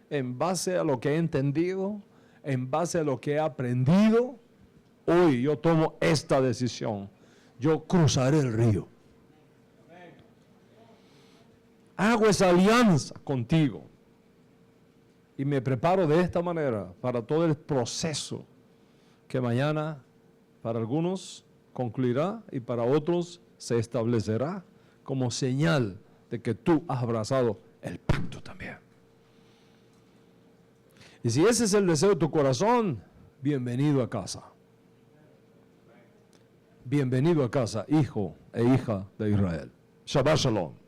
en base a lo que he entendido, en base a lo que he aprendido, hoy yo tomo esta decisión. Yo cruzaré el río. hago esa alianza contigo y me preparo de esta manera para todo el proceso que mañana para algunos concluirá y para otros se establecerá como señal de que tú has abrazado el pacto también. Y si ese es el deseo de tu corazón, bienvenido a casa. Bienvenido a casa, hijo e hija de Israel. Shabbat Shalom.